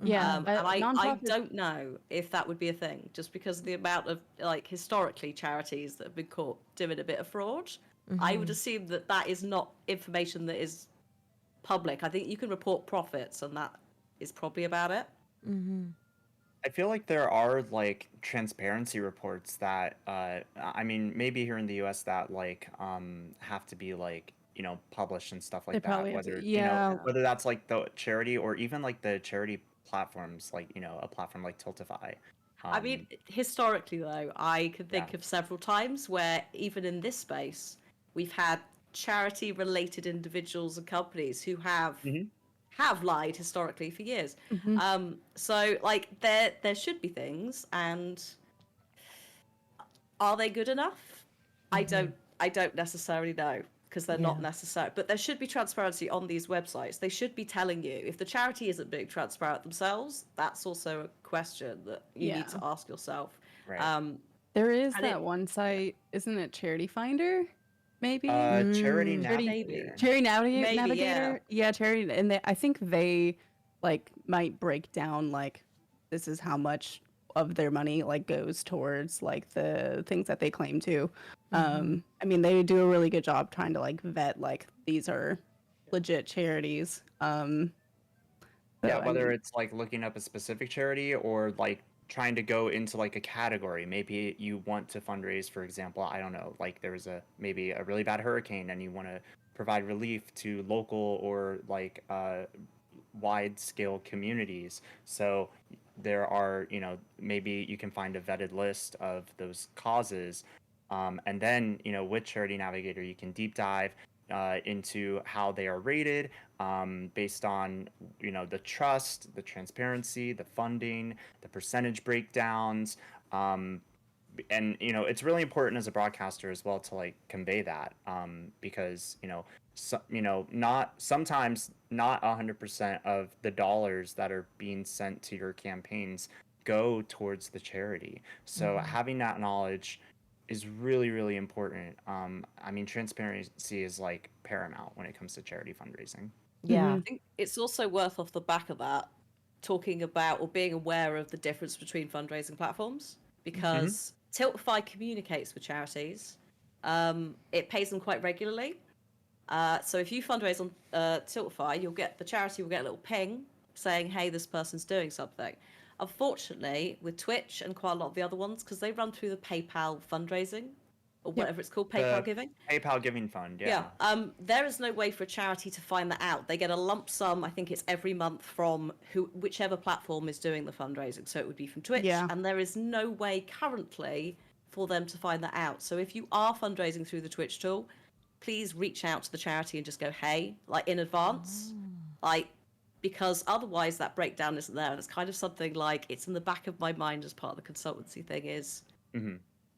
Yeah, Mhm. And I nonprofits. don't know if that would be a thing, just because of the amount of like historically charities that have been caught doing a bit of fraud. I would Mhm. assume that that is not information that is public. I think you can report profits, and that is probably about it. Mhm. I feel like there are like transparency reports that I mean maybe here in the US that like have to be like, published and stuff They like that, probably have to. whether, Yeah. Yeah. whether that's like the charity or even like the charity platforms like, a platform like Tiltify. I mean, Um historically though, I can yeah. think of several times where even in this space, we've had charity-related individuals and companies who Hmm. have lied historically for years. Hmm. So like there should be things, and are they good enough? I Mhm. don't I don't necessarily know because they're not Yeah. necessary. But there should be transparency on these websites. They should be telling you if the charity isn't being transparent themselves. That's also a question that you need Yeah. to ask yourself. Right. Um, There is and that it one site, isn't it Charity Finder? Maybe? Charity Mm. Charity maybe Navigator. maybe yeah. Navigator? Yeah, Charity, and I think they like might break down like this is how much of their money like goes towards like the things that they claim to. Mhm. I mean, they do a really good job trying to like vet like these are legit charities. So Yeah, I whether mean, it's like looking up a specific charity or like trying to go into like a category. Maybe you want to fundraise, for example, I don't know, like there's a maybe a really bad hurricane and you want to provide relief to local or like wide scale communities. So there are, maybe you can find a vetted list of those causes. And then, with Charity Navigator, you can deep dive into how they are rated based on, the trust, the transparency, the funding, the percentage breakdowns. And it's really important as a broadcaster as well to like convey that because not sometimes not 100% of the dollars that are being sent to your campaigns go towards the charity, so Mhm. having that knowledge is really really important. I mean, transparency is like paramount when it comes to charity fundraising. Yeah. mhm. I think it's also worth off the back of that talking about or being aware of the difference between fundraising platforms Hmm. because Tiltify communicates with charities. It pays them quite regularly. So if you fundraise on Tiltify, the charity will get a little ping saying, "Hey, this person's doing something." Unfortunately, with Twitch and quite a lot of the other ones, because they run through the PayPal fundraising or Yep. whatever it's called, PayPal The giving. PayPal Giving Fund, Yeah. yeah. There is no way for a charity to find that out. They get a lump sum. I think it's every month from whichever platform is doing the fundraising. So it would be from Twitch, Yeah. and there is no way currently for them to find that out. So if you are fundraising through the Twitch tool, please reach out to the charity and just go, "Hey," like in advance, like because otherwise that breakdown isn't there. And it's kind of something like it's in the back of my mind as part of the consultancy thing is Hmm.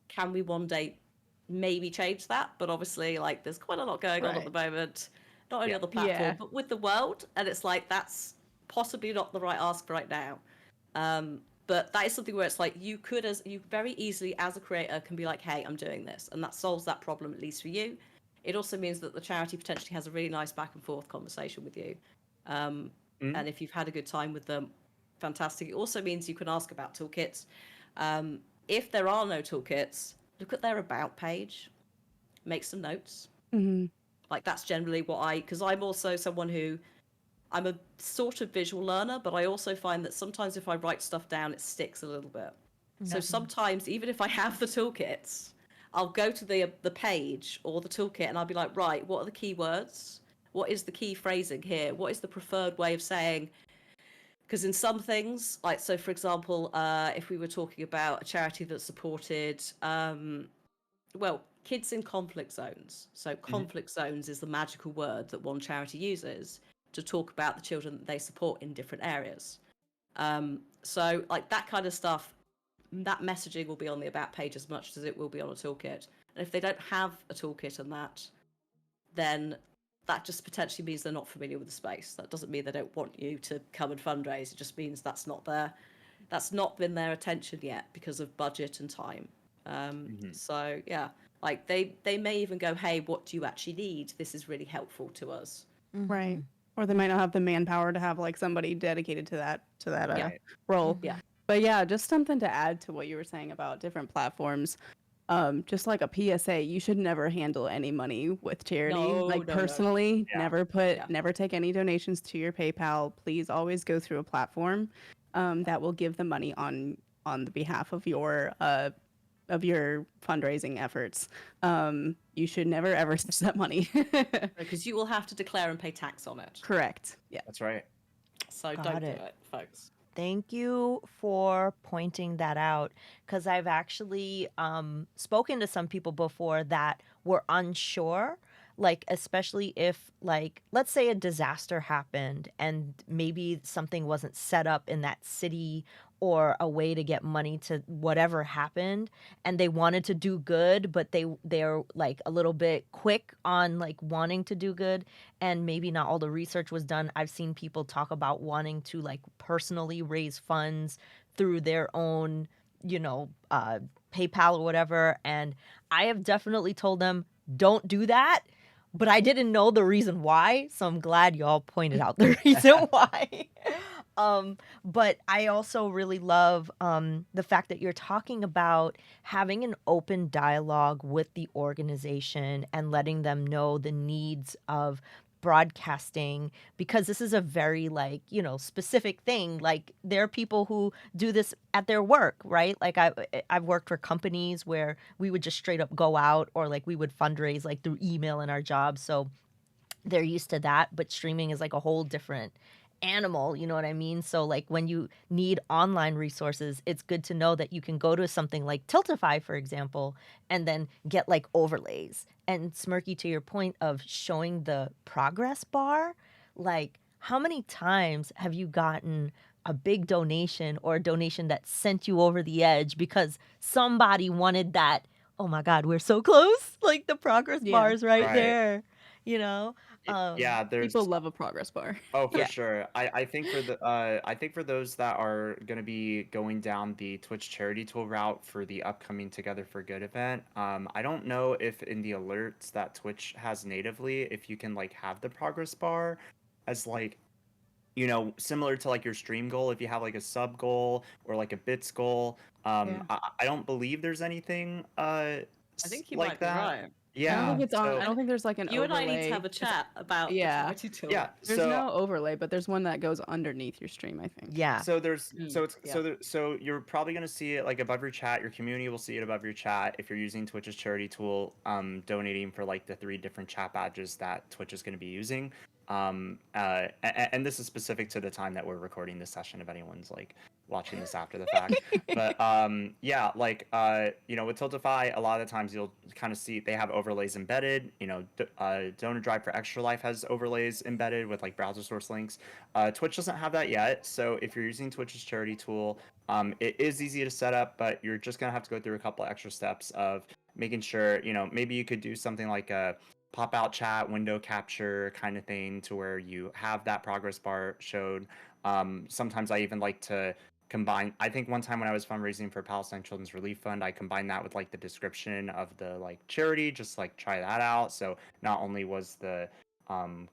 can we one day maybe change that? But obviously, like, there's quite a lot going on at the Right. moment, not only Yeah. on the platform, Yeah. but with the world. And it's like, that's possibly not the right ask right now. But that is something where it's like, you very easily, as a creator, can be like, "Hey, I'm doing this." And that solves that problem, at least for you. It also means that the charity potentially has a really nice back and forth conversation with you. Um, Hmm. and if you've had a good time with them, fantastic. It also means you can ask about toolkits. If there are no toolkits, look at their about page, make some notes. Hmm. Like that's generally because I'm also someone who I'm a sort of visual learner, but I also find that sometimes if I write stuff down, it sticks a little bit. So Yeah. sometimes, even if I have the toolkits, I'll go to the page or the toolkit and I'll be like, right, what are the keywords? what is the key phrasing here? What is the preferred way of saying? Because in some things, like, so for example, if we were talking about a charity that supported, well, kids in conflict zones. So conflict zones is the magical word that one charity uses to talk about the children that they support in different areas. So like that kind of stuff, that messaging will be on the about page as much as it will be on a toolkit. And if they don't have a toolkit on that, then that just potentially means they're not familiar with the space. That doesn't mean they don't want you to come and fundraise. It just means that's not been their attention yet because of budget and time. So yeah, like they may even go, hey, what do you actually need? This is really helpful to us. Right. Or they might not have the manpower to have like somebody dedicated to that Right. role. Yeah. But yeah, just something to add to what you were saying about different platforms. Just like a PSA, you should never handle any money with charity. No, like no. personally, Yeah. never take any donations to your PayPal. Please always go through a platform that will give the money on the behalf of your fundraising efforts. You should never ever touch that money. Because you will have to declare and pay tax on it. Correct. Yeah. That's right. So Got don't do it. it, folks. Thank you for pointing that out because I've actually spoken to some people before that were unsure, like, especially if, like, let's say a disaster happened and maybe something wasn't set up in that city or a way to get money to whatever happened and they wanted to do good but they're like a little bit quick on like wanting to do good and maybe not all the research was done. I've seen people talk about wanting to like personally raise funds through their own, PayPal or whatever. And I have definitely told them, don't do that. But I didn't know the reason why. So I'm glad y'all pointed out the reason why. But I also really love the fact that you're talking about having an open dialogue with the organization and letting them know the needs of broadcasting because this is a very like specific thing. Like there are people who do this at their work, right? Like I've worked for companies where we would just straight up go out or like we would fundraise like through email in our jobs, so they're used to that. But streaming is like a whole different animal, you know what I mean? So like when you need online resources, it's good to know that you can go to something like Tiltify, for example, and then get like overlays. And Smirky, to your point of showing the progress bar, like how many times have you gotten a big donation or a donation that sent you over the edge because somebody wanted that, oh my God, we're so close, like the progress Yeah. bar is right Right. there, you know? Yeah, there's People love a progress bar. Oh, for Yeah. sure. I think for those that are gonna be going down the Twitch charity tool route for the upcoming Together for Good event, I don't know if in the alerts that Twitch has natively, if you can like have the progress bar as like, similar to like your stream goal, if you have like a sub goal or like a bits goal. Yeah. I don't believe there's anything I think you like might be that. right. I don't Yeah. think it's on. I So don't think there's like an You overlay. and I need to have a chat about yeah. the charity tool. yeah. There's So no overlay, but there's one that goes underneath your stream, I think. Yeah. So there's so it's yeah. so there, so you're probably gonna see it like above your chat. Your community will see it above your chat if you're using Twitch's charity tool, donating for like the 3 different chat badges that Twitch is gonna be using. And this is specific to the time that we're recording this session. If anyone's like watching this after the fact, but yeah, like with Tiltify, a lot of the times you'll kind of see they have overlays embedded. Donor Drive for Extra Life has overlays embedded with like browser source links. Twitch doesn't have that yet, so if you're using Twitch's charity tool, it is easy to set up, but you're just gonna have to go through a couple of extra steps of making sure, maybe you could do something like a pop-out chat, window capture kind of thing to where you have that progress bar showed. Sometimes I even like to combine. I think one time when I was fundraising for Palestine Children's Relief Fund, I combined that with like the description of the like charity, just like try that out. So not only was the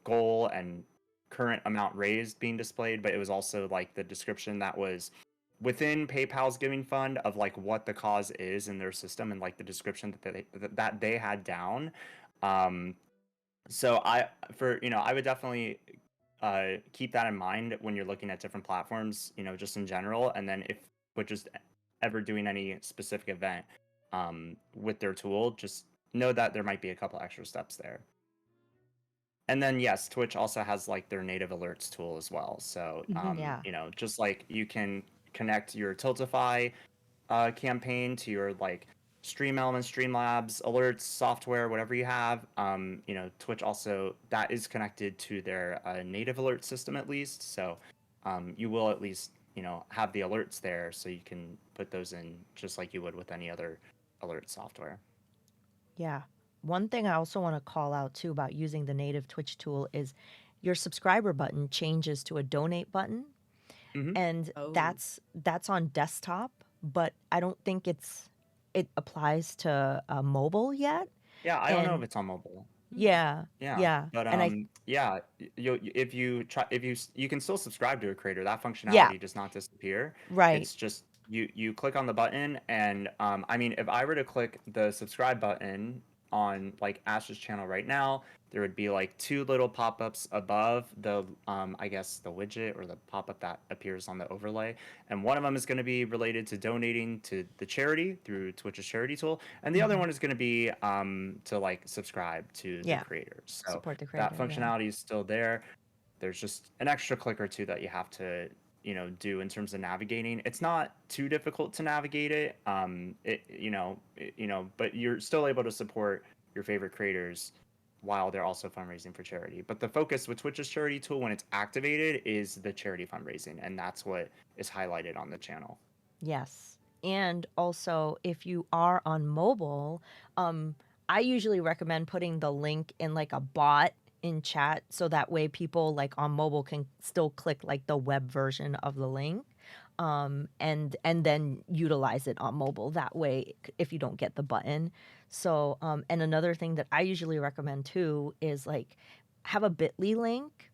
goal and current amount raised being displayed, but it was also like the description that was within PayPal's giving fund of like what the cause is in their system and like the description that they had down. So I would definitely keep that in mind when you're looking at different platforms, just in general. And then if we're just ever doing any specific event with their tool, just know that there might be a couple extra steps there. and then yes, Twitch also has like their native alerts tool as well. So Yeah. just like you can connect your Tiltify campaign to your like Stream Elements, Streamlabs, alerts, software, whatever you have. Twitch also that is connected to their native alert system at least. So you will at least have the alerts there, so you can put those in just like you would with any other alert software. Yeah. One thing I also want to call out too about using the native Twitch tool is your subscriber button changes to a donate button, Hmm. and Oh, that's on desktop, but I don't think it applies to mobile yet. Yeah, I don't know if And it's on mobile. yeah, Yeah, yeah, but and I yeah, if you try, you can still subscribe to a creator. That yeah, functionality does not disappear. right. It's just you click on the button, and I mean, if I were to click the subscribe button on like Ash's channel right now, there would be like two little pop-ups above the I guess the widget or the pop-up that appears on the overlay, and one of them is going to be related to donating to the charity through Twitch's charity tool, and the other Hmm. one is going to be to like subscribe to the Yeah, creators. So support the that creator. Yeah. functionality is still there. There's just an extra click or two that you have to do in terms of navigating. It's not too difficult to navigate it. But you're still able to support your favorite creators while they're also fundraising for charity. But the focus with Twitch's charity tool when it's activated is the charity fundraising, and that's what is highlighted on the channel. Yes. And also, if you are on mobile, um, I usually recommend putting the link in like a bot in chat so that way people like on mobile can still click like the web version of the link, and then utilize it on mobile that way if you don't get the button. So and another thing that I usually recommend too is like have a bit.ly link,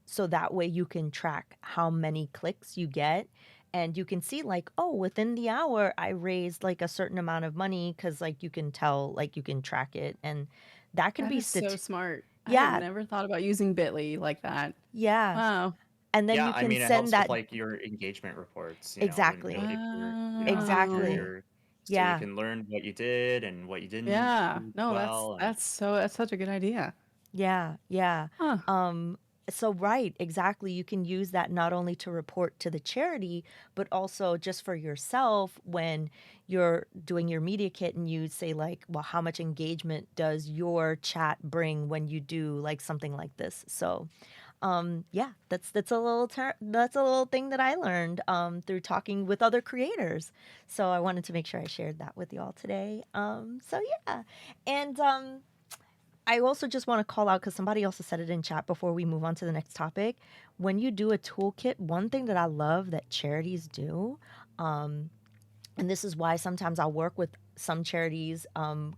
so that way you can track how many clicks you get, and you can see like, oh, within the hour I raised like a certain amount of money, because like you can tell, like you can track it, and that can that be is so smart. I have yeah, never thought about using Bitly like that. yeah, Wow. and then Yeah, you I can mean, it send helps with that like your engagement reports, and exactly, if you're, if Oh, exactly, you're, so you yeah, can learn what you did and what you didn't yeah. do No, that's well, and that's so that's such a good idea. yeah, yeah. Huh. Um, so right, exactly. You can use that not only to report to the charity, but also just for yourself when you're doing your media kit and you say like, well, how much engagement does your chat bring when you do like something like this? So, yeah, that's a little thing that I learned through talking with other creators. So I wanted to make sure I shared that with you all today. So yeah, and I also just want to call out because somebody also said it in chat before we move on to the next topic. When you do a toolkit, one thing that I love that charities do, um, and this is why sometimes I'll work with some charities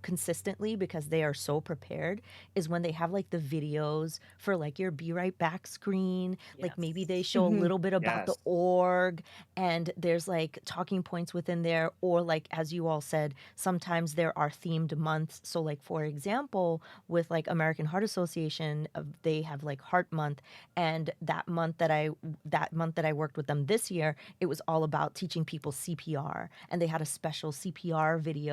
consistently because they are so prepared, is when they have like the videos for like your be right back screen, like maybe they Yes. show a little bit about the yes, org, and there's like talking points within there, or like as you all said, sometimes there are themed months. So like for example, with like American Heart Association, they have like Heart Month, and that month that I worked with them this year, it was all about teaching people CPR, and they had a special CPR video,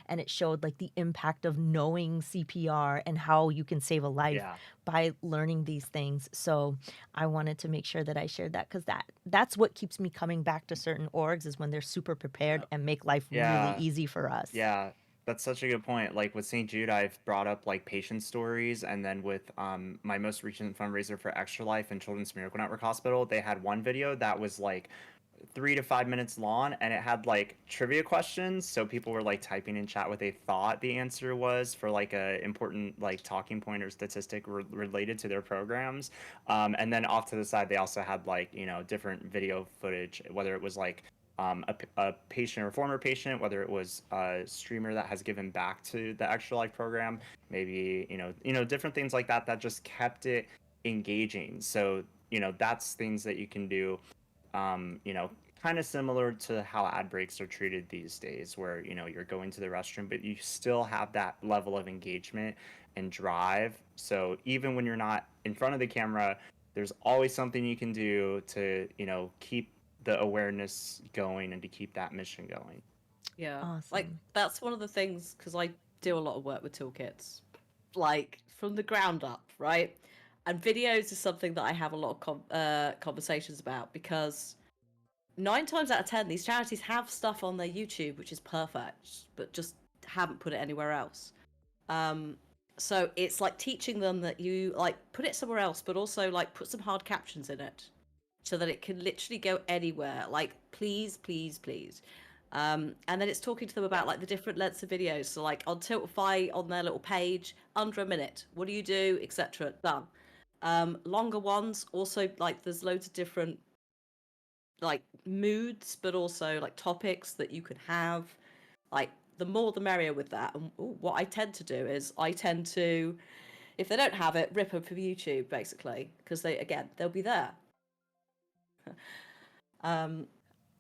and it showed like the impact of knowing CPR and how you can save a life yeah, by learning these things. So I wanted to make sure that I shared that because that's what keeps me coming back to certain orgs, is when they're super prepared Yep. and make life really yeah. easy for us. Yeah, that's such a good point. Like with St. Jude, I've brought up like patient stories, and then with my most recent fundraiser for Extra Life and Children's Miracle Network Hospital, they had one video that was like 3 to 5 minutes long, and it had like trivia questions. So people were like typing in chat what they thought the answer was for like a important like talking point or statistic related to their programs. And then off to the side, they also had like different video footage, whether it was like a patient or former patient, whether it was a streamer that has given back to the Extra Life program, maybe different things like that that just kept it engaging. So that's things that you can do, um, you know, kind of similar to how ad breaks are treated these days, where you're going to the restroom, but you still have that level of engagement and drive. So even when you're not in front of the camera, there's always something you can do to keep the awareness going and to keep that mission going. Yeah. Like Awesome. that's one of the things because I do a lot of work with toolkits. Like from the ground up, right? And videos is something that I have a lot of conversations about because 9 times out of 10, these charities have stuff on their YouTube which is perfect, but just haven't put it anywhere else. Um, so it's like teaching them that you like put it somewhere else, but also like put some hard captions in it so that it can literally go anywhere. Like, please, please, please. And then it's talking to them about like the different lengths of videos. So like on Tiltify on their little page, under a minute, what do you do, etc. Done. Longer ones also like there's loads of different like moods, but also like topics that you can have. Like the more the merrier with that. And what I tend to do is I tend to, if they don't have it, rip them from YouTube basically because they'll be there. um,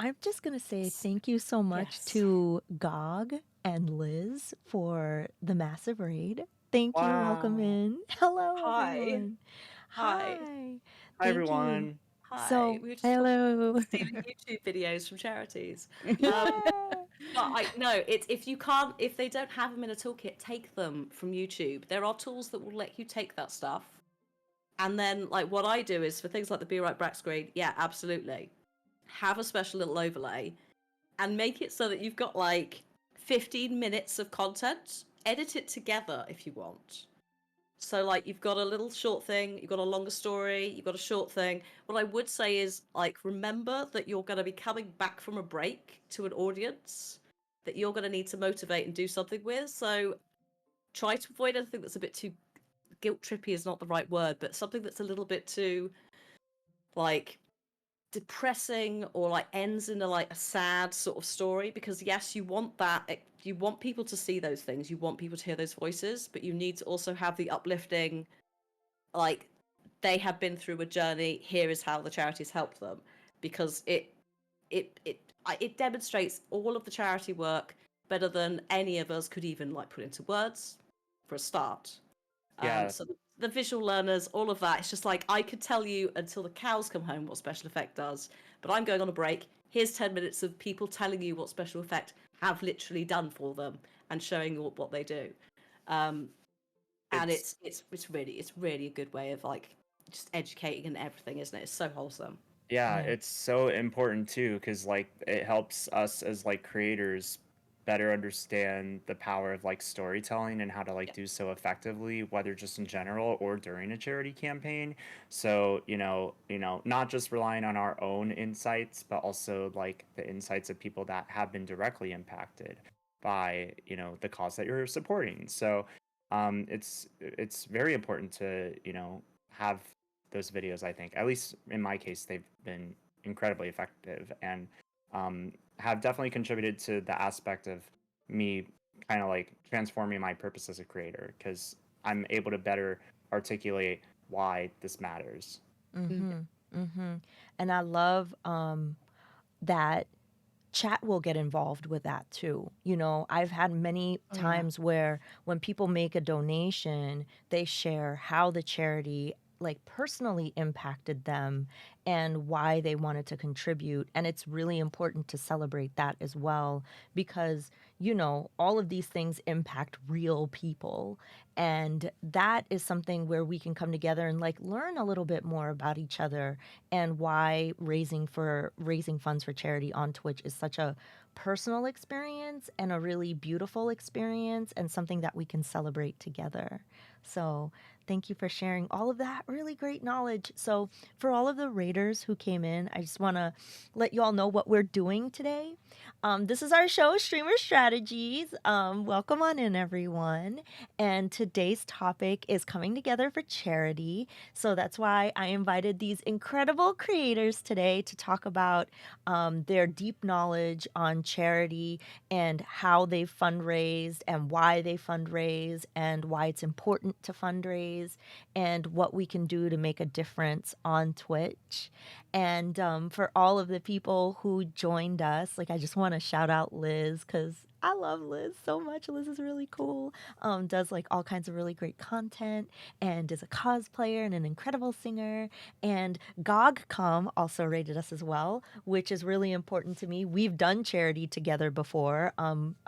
I'm just going to say thank you so much yes. to Gog and Liz for the massive raid. Thank you. Welcome Wow. in. Hello, Hi. everyone. Hi. Hi, Thank you. everyone. Hi. So, We were just talking Hello. about stealing YouTube videos from charities. yeah. But I no, it's if they don't have them in a toolkit, take them from YouTube. There are tools that will let you take that stuff. And then like what I do is for things like the Be Right Back screen, yeah, absolutely. Have a special little overlay and make it so that you've got like 15 minutes of content. Edit it together if you want. So like you've got a little short thing, you've got a longer story, you've got a short thing. What I would say is like remember that you're going to be coming back from a break to an audience that you're going to need to motivate and do something with. So try to avoid anything that's a bit too guilt trippy is not the right word, but something that's a little bit too like depressing or like ends in a sad sort of story because yes you want that, you want people to see those things, you want people to hear those voices, but you need to also have the uplifting like they have been through a journey, here is how the charities helped them, because it demonstrates all of the charity work better than any of us could even like put into words for a start. Yeah, So the visual learners, all of that, it's just like I could tell you until the cows come home what special effect does, but I'm going on a break. Here's 10 minutes of people telling you what special effect have literally done for them and showing you what they do. And it's it's really a good way of like just educating and everything, isn't it? It's so wholesome. yeah, Yeah. it's so important too, because like it helps us as like creators better understand the power of like storytelling and how to like Yeah. do so effectively, whether just in general or during a charity campaign. So, not just relying on our own insights, but also like the insights of people that have been directly impacted by, the cause that you're supporting. So, it's very important to, have those videos. I think, at least in my case, they've been incredibly effective and have definitely contributed to the aspect of me kind of like transforming my purpose as a creator because I'm able to better articulate why this matters. Mm-hmm. Mm-hmm. And I love that chat will get involved with that too. I've had many Oh yeah. times where when people make a donation, they share how the charity like personally impacted them and why they wanted to contribute. And it's really important to celebrate that as well because, all of these things impact real people. And that is something where we can come together and like learn a little bit more about each other and why raising funds for charity on Twitch is such a personal experience and a really beautiful experience and something that we can celebrate together. So, thank you for sharing all of that really great knowledge. So, for all of the raiders who came in, I just want to let you all know what we're doing today. This is our show, Streamer Strategies. Welcome on in, everyone. And today's topic is coming together for charity. So that's why I invited these incredible creators today to talk about their deep knowledge on charity and how they fundraised and why they fundraise and why it's important to fundraise and what we can do to make a difference on Twitch. And for all of the people who joined us, like I just want to shout out Liz because I love Liz so much. Liz is really cool. Does like all kinds of really great content and is a cosplayer and an incredible singer. And GOGCOM also rated us as well, which is really important to me. We've done charity together before,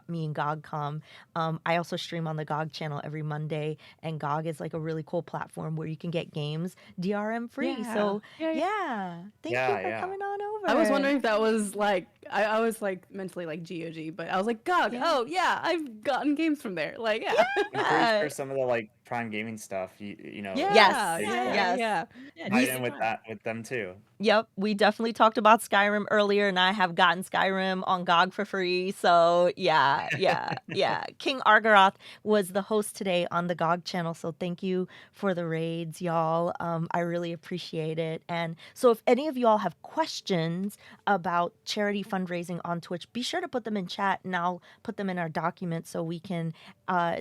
me and GOGCOM. I also stream on the GOG channel every Monday, and GOG is like a really cool platform where you can get games DRM free. Yeah. So Yeah, yeah. yeah, thank you Yeah, for yeah. coming on over. I was wondering if that was like I was like mentally like GOG, but I was like GOG. Yeah. Oh yeah, I've gotten games from there. Like yeah. I'm pretty Yeah. sure some of the like Prime Gaming stuff, you know, Yeah, they yeah, Yes. yeah. Yeah, tied We just in the with prime. that with them too. Yep, we definitely talked about Skyrim earlier, and I have gotten Skyrim on GOG for free. So yeah, yeah, yeah. King Argaroth was the host today on the GOG channel, so thank you for the raids, y'all. I really appreciate it. And so if any of y'all have questions about charity fundraising on Twitch, be sure to put them in chat, and I'll put them in our document so we can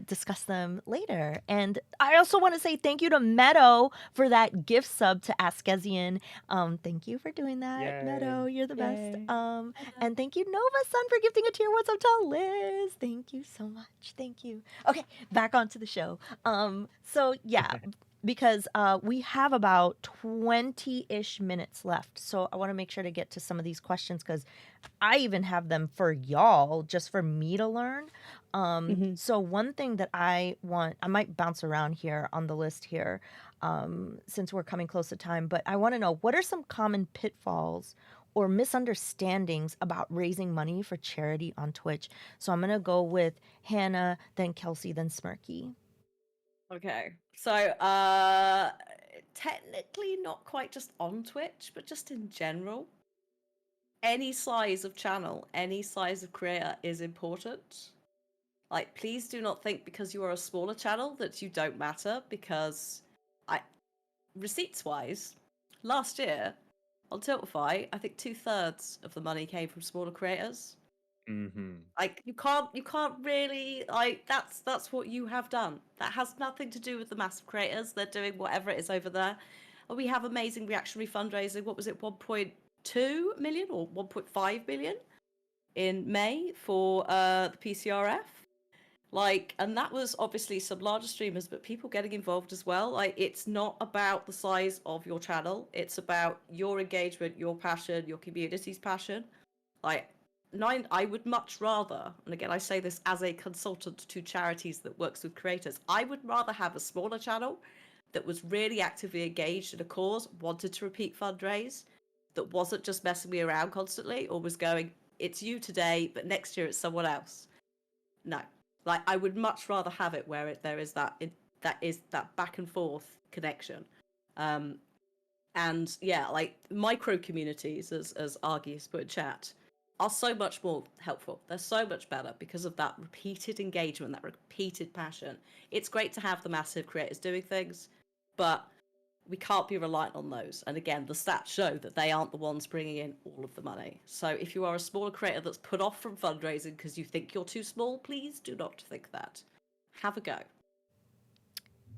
discuss them later. And I also want to say thank you to Meadow for that gift sub to Askesian. Thank you for doing that, Yay. Meadow. You're the best. Yay. And thank you, Nova Sun, for gifting a tier. What's up to Liz? Thank you so much. Thank you. Okay, back onto the show. So yeah, because we have about 20-ish minutes left. So I want to make sure to get to some of these questions because I even have them for y'all, just for me to learn. Mhm. So one thing that I might bounce around here on the list here, since we're coming close to time, but I want to know, what are some common pitfalls or misunderstandings about raising money for charity on Twitch? So I'm gonna go with Hannah, then Kelsey, then Smirky. Okay. So, technically not quite just on Twitch, but just in general. Any size of channel, any size of creator is important. Like, please do not think because you are a smaller channel that you don't matter, because receipts wise, last year on Tiltify, I think 2/3 of the money came from smaller creators. Mm-hmm. Like, you can't really, like, that's what you have done. That has nothing to do with the massive creators. They're doing whatever it is over there. And we have amazing reactionary fundraising. What was it, 1.2 million or 1.5 million in May for the PCRF? Like, and that was obviously some larger streamers, but people getting involved as well. Like, it's not about the size of your channel. It's about your engagement, your passion, your community's passion. Like, I would much rather, and again, I say this as a consultant to charities that works with creators, I would rather have a smaller channel that was really actively engaged in a cause, wanted to repeat fundraise, that wasn't just messing me around constantly, or was going, it's you today, but next year it's someone else. No. Like, I would much rather have it where there is that back and forth connection. And yeah, like, micro communities, as Argy has put in chat, are so much more helpful. They're so much better because of that repeated engagement, that repeated passion. It's great to have the massive creators doing things, but we can't be reliant on those. And again, the stats show that they aren't the ones bringing in all of the money. So if you are a smaller creator that's put off from fundraising because you think you're too small, please do not think that. Have a go.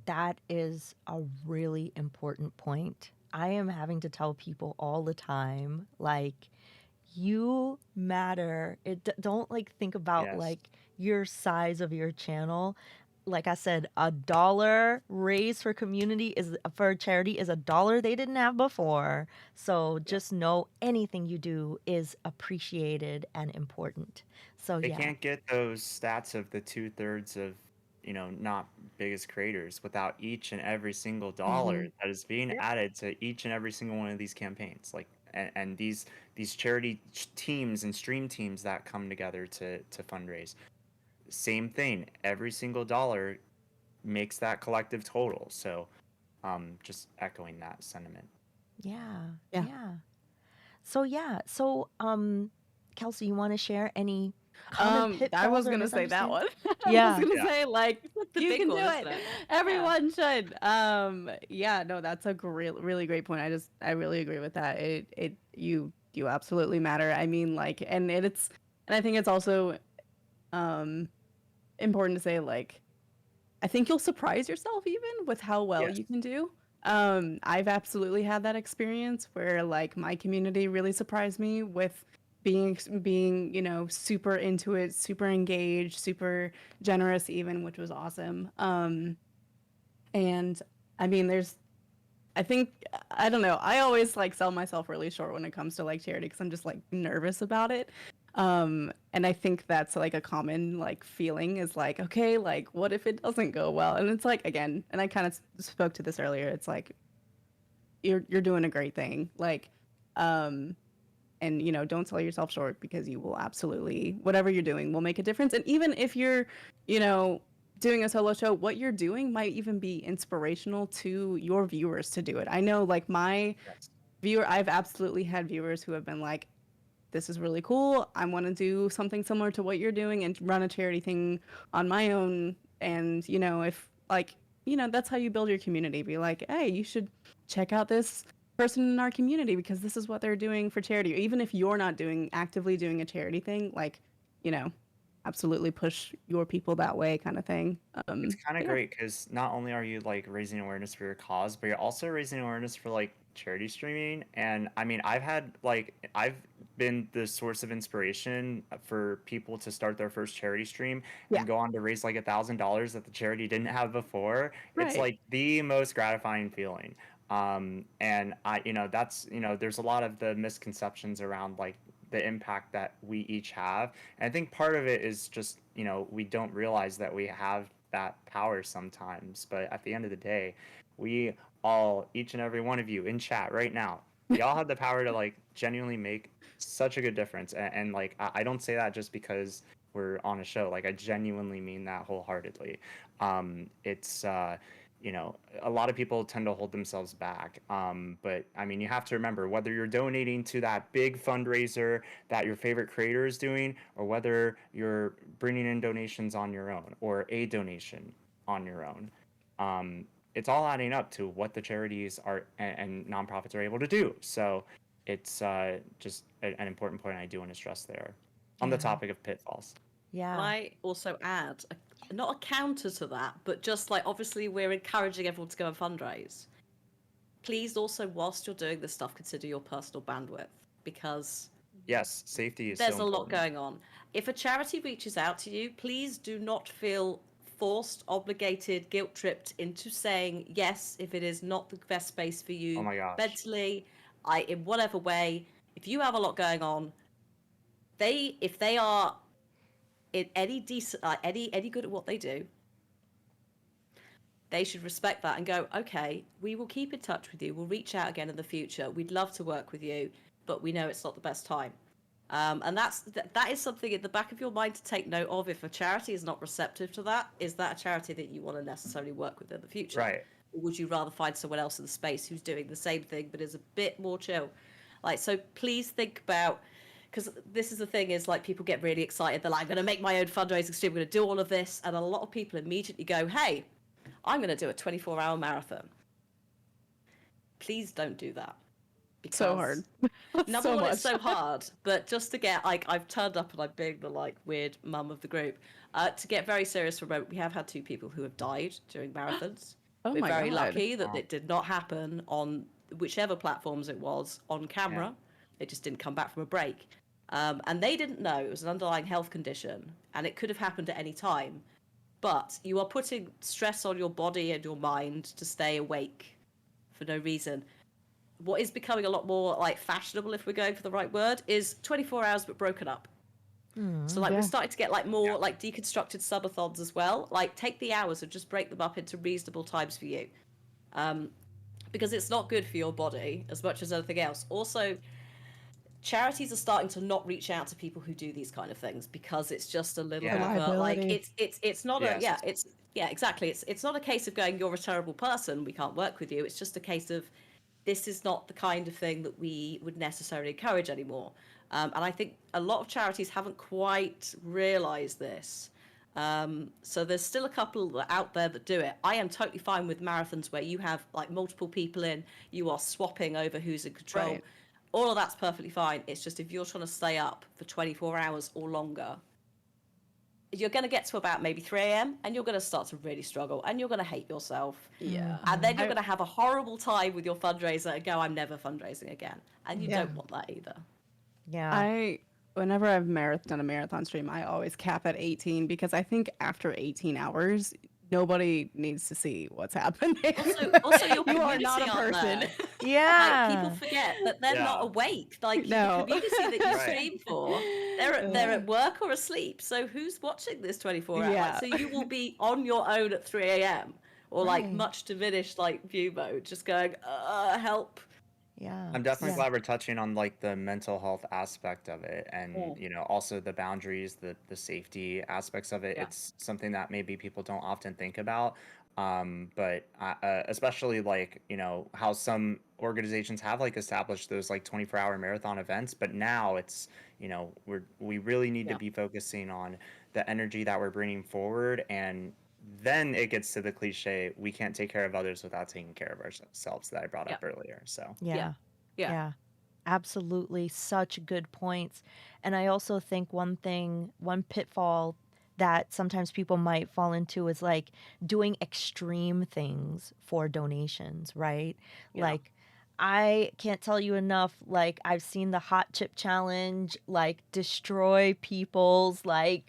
That is a really important point. I am having to tell people all the time, like, you matter. Don't like think about Yes. like your size of your channel. Like I said, $1 raised for charity is $1 they didn't have before. So just know anything you do is appreciated and important. So They yeah. can't get those stats of the 2/3 of, not biggest creators without each and every single dollar that is being added to each and every single one of these campaigns. Like, and these charity teams and stream teams that come together to fundraise. Same thing. Every single dollar makes that collective total. So, just echoing that sentiment. Yeah. Yeah. Yeah. So Kelsey, you want to share any common pitfalls I was or gonna say that misunderstandings? one. I Yeah. was gonna Yeah. say like the you big can one, do isn't it. it? Everyone should. Yeah, no, that's a really great point. I really agree with that. You absolutely matter. I mean, like, and I think it's also important to say, like, I think you'll surprise yourself even with how well Yes. you can do. I've absolutely had that experience where like my community really surprised me with being, you know, super into it, super engaged, super generous even, which was awesome. And I mean, I think, I don't know. I always like sell myself really short when it comes to like charity because I'm just like nervous about it. And I think that's like a common like feeling is like, okay, like what if it doesn't go well? And it's like, again, and I kind of spoke to this earlier. It's like you're doing a great thing. Like, and you know, don't sell yourself short because you will absolutely, whatever you're doing will make a difference. And even if you're, you know, doing a solo show, what you're doing might even be inspirational to your viewers to do it. I know like my Yes. viewer, I've absolutely had viewers who have been like, this is really cool. I want to do something similar to what you're doing and run a charity thing on my own. And, you know, if like, you know, that's how you build your community. Be like, hey, you should check out this person in our community because this is what they're doing for charity. Or even if you're not actively doing a charity thing, like, you know, absolutely push your people that way kind of thing. It's kind of Yeah. great because not only are you like raising awareness for your cause, but you're also raising awareness for like charity streaming. And I mean, I've been the source of inspiration for people to start their first charity stream Yeah. and go on to raise like $1,000 that the charity didn't have before. It's Right. like the most gratifying feeling. And that's, there's a lot of the misconceptions around like the impact that we each have. And I think part of it is just, we don't realize that we have that power sometimes. But at the end of the day, we all, each and every one of you in chat right now, we all have the power to like genuinely make such a good difference. And like, I don't say that just because we're on a show. Like, I genuinely mean that wholeheartedly. It's, a lot of people tend to hold themselves back. But I mean, you have to remember whether you're donating to that big fundraiser that your favorite creator is doing, or whether you're bringing in donations on your own or a donation on your own. It's all adding up to what the charities are and nonprofits are able to do. So it's just an important point I do want to stress there on the Yeah. topic of pitfalls. Yeah. Can I also add, not a counter to that, but just like obviously we're encouraging everyone to go and fundraise. Please also, whilst you're doing this stuff, consider your personal bandwidth because Yes, safety is there's so a lot important. going on. If a charity reaches out to you, please do not feel forced, obligated, guilt tripped into saying yes if it is not the best space for Oh you my gosh. mentally, in whatever way. If you have a lot going on, if they are in any decent, any good at what they do, they should respect that and go, okay, we will keep in touch with you. We'll reach out again in the future. We'd love to work with you, but we know it's not the best time. And that is something in the back of your mind to take note of. If a charity is not receptive to that, is that a charity that you want to necessarily work with in the future? Right. Or would you rather find someone else in the space who's doing the same thing but is a bit more chill? Like, so please think about, because this is the thing is like people get really excited. They're like, I'm going to make my own fundraising stream. I'm going to do all of this. And a lot of people immediately go, hey, I'm going to do a 24-hour marathon. Please don't do that. Because So hard. number So one, much. it's so hard. But just to get like, I've turned up and I'm being the like weird mum of the group. To get very serious for a moment, we have had 2 people who have died during marathons. Oh We're my very God. lucky that Wow. it did not happen on whichever platforms it was on camera. Yeah. It just didn't come back from a break. And they didn't know it was an underlying health condition and it could have happened at any time. But you are putting stress on your body and your mind to stay awake for no reason. What is becoming a lot more like fashionable, if we're going for the right word, is 24 hours but broken up. So like Yeah. we're starting to get like more Yeah. like deconstructed subathons as well. Like take the hours and just break them up into reasonable times for you, because it's not good for your body as much as anything else. Also, charities are starting to not reach out to people who do these kind of things because it's just a little Yeah. bit of a like Liability. it's not Yes. a it's yeah, exactly, it's not a case of going, you're a terrible person, we can't work with you. It's just a case of this is not the kind of thing that we would necessarily encourage anymore. And I think a lot of charities haven't quite realized this. So there's still a couple out there that do it. I am totally fine with marathons where you have like multiple people in, you are swapping over who's in control. Right. All of that's perfectly fine. It's just if you're trying to stay up for 24 hours or longer, you're going to get to about maybe 3 a.m. and you're going to start to really struggle and you're going to hate yourself. Yeah. And then you're I- going to have a horrible time with your fundraiser and go, I'm never fundraising again. And you Yeah. don't want that either. Yeah. whenever I've done a marathon stream, I always cap at 18 because I think after 18 hours, nobody needs to see what's happening. Also, your You are community not a aren't person. there. Like people Yeah. forget that they're not Yeah. awake. Like the No. community that you Right. stream for, they're at work or asleep. So who's watching this 24 hours? Yeah. Like, so you will be on your own at 3 a.m. or like Right. much diminished like view mode, just going, help. Yeah. I'm definitely Yeah. glad we're touching on like the mental health aspect of it, and Mm. you know, also the boundaries, the safety aspects of it. Yeah. It's something that maybe people don't often think about, but especially like, you know, how some organizations have like established those like 24-hour marathon events, but now it's, you know, we really need to Yeah. be focusing on the energy that we're bringing forward, and then it gets to the cliche, we can't take care of others without taking care of ourselves, that I brought Yeah. up earlier. So Yeah. Yeah. Yeah. Absolutely. Such good points. And I also think one pitfall that sometimes people might fall into is like doing extreme things for donations, right? Yeah. Like, I can't tell you enough. Like, I've seen the hot chip challenge, like, destroy people's, like,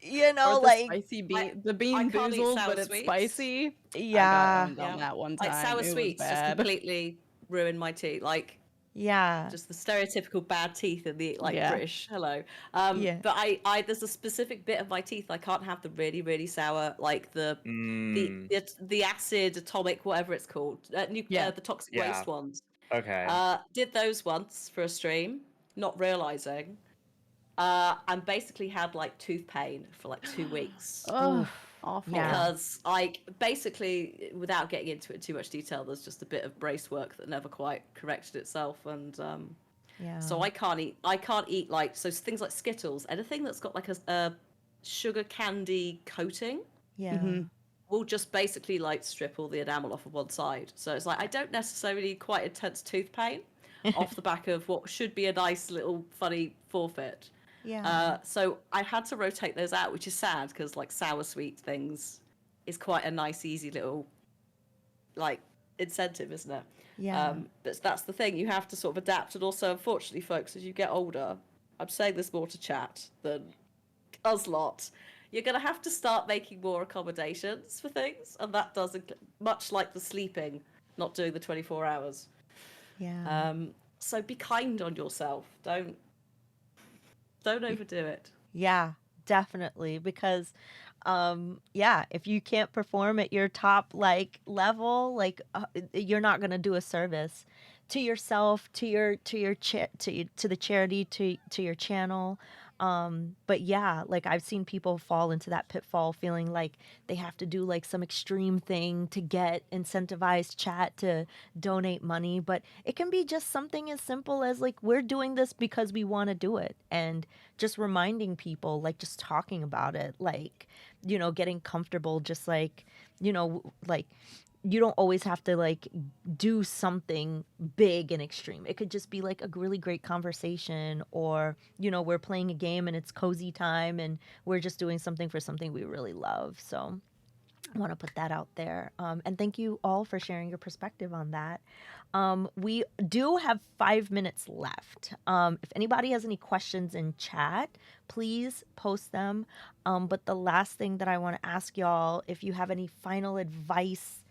you Or know, the like, spicy I bean, the I bean can't eat boozled, sour but it's sweets. spicy. I yeah, haven't done Yeah. that one Like time. sour It was sweets just bad. completely ruined my teeth. Like yeah, just the stereotypical bad teeth in the like Yeah. British hello. yeah, But I there's a specific bit of my teeth I can't have the really really sour like the mm, the acid atomic whatever it's called Yeah. the toxic yeah, waste ones. okay. Did those once for a stream, not realizing, and basically had like tooth pain for like 2 weeks. Oh, oof, awful. yeah. Because like basically without getting into it in too much detail, there's just a bit of brace work that never quite corrected itself, and yeah, so I can't eat like so things like Skittles, anything that's got like a sugar candy coating yeah, hmm will just basically like strip all the enamel off of one side. So it's like I don't necessarily need quite intense tooth pain off the back of what should be a nice little funny forfeit. yeah, So I had to rotate those out, which is sad because like sour sweet things is quite a nice, easy little like incentive, isn't it? yeah, But that's the thing, you have to sort of adapt. And also, unfortunately, folks, as you get older, I'm saying this more to chat than us lot. You're going to have to start making more accommodations for things, and that does much like the sleeping, not doing the 24 hours. yeah. So be kind on yourself. Don't overdo it. Yeah, definitely. Because, yeah, if you can't perform at your top like level, like you're not gonna do a service to yourself, to the charity, to your channel. But yeah, like I've seen people fall into that pitfall, feeling like they have to do like some extreme thing to get incentivized chat to donate money. But it can be just something as simple as like we're doing this because we want to do it, and just reminding people, like just talking about it, like, you know, getting comfortable, just like, you know, like you don't always have to like do something big and extreme. It could just be like a really great conversation, or, you know, we're playing a game and it's cozy time and we're just doing something for something we really love. So I want to put that out there. And thank you all for sharing your perspective on that. We do have 5 minutes left. If anybody has any questions in chat, please post them. But the last thing that I want to ask y'all, if you have any final advice,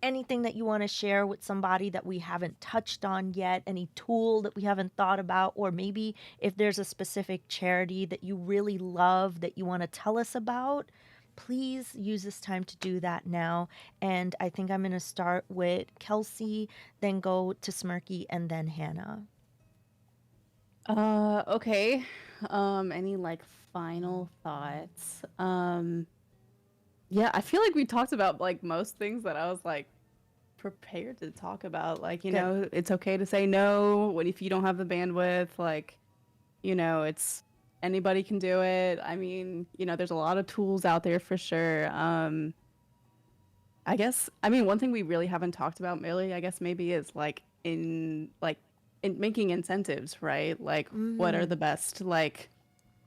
anything that you want to share with somebody that we haven't touched on yet, any tool that we haven't thought about, or maybe if there's a specific charity that you really love that you want to tell us about, please use this time to do that now. And I think I'm going to start with Kelsey, then go to Smirky, and then Hannah. Okay. Any like final thoughts? Yeah, I feel like we talked about like most things that I was like prepared to talk about. Like, you Good. know, it's okay to say no when if you don't have the bandwidth, like, you know, it's anybody can do it. I mean, you know, there's a lot of tools out there for sure. I guess I mean one thing we really haven't talked about really, I guess maybe is like in making incentives, right? Like what are the best like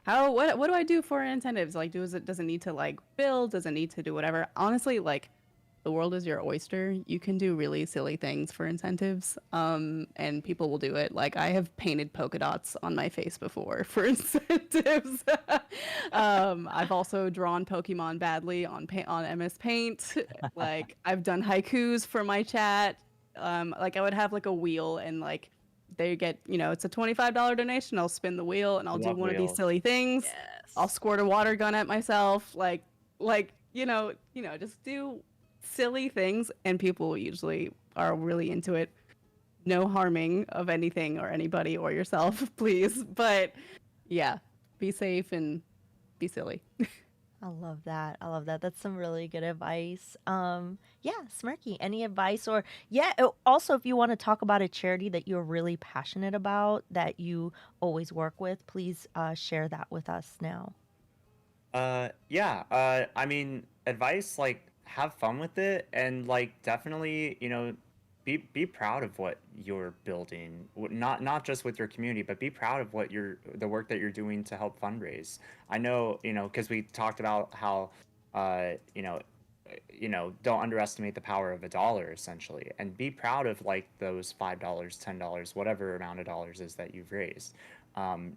how what do I do for incentives? Like does it need to like build? Does it need to do whatever? Honestly, like the world is your oyster. You can do really silly things for incentives, and people will do it. Like I have painted polka dots on my face before for incentives. I've also drawn Pokemon badly on MS Paint. Like I've done haikus for my chat. Like I would have like a wheel and like they get, it's a $25 donation. I'll spin the wheel and I I'll do love one of these wheels. silly things. I'll Yes. squirt a water gun at myself. Like just do silly things, and people usually are really into it. No harming of anything or anybody or yourself, please. But yeah, be safe and be silly. I love that. I love that. That's some really good advice. Yeah, Smirky, any advice or yeah, also if you want to talk about a charity that you're really passionate about that you always work with, please share that with us now. Yeah. I mean, advice like have fun with it and like definitely, be proud of what you're building. Not just with your community, but be proud of what the work that you're doing to help fundraise. I know, because we talked about how, uh, you know, don't underestimate the power of a dollar essentially, and be proud of like those $5, $10, whatever amount of dollars is that you've raised.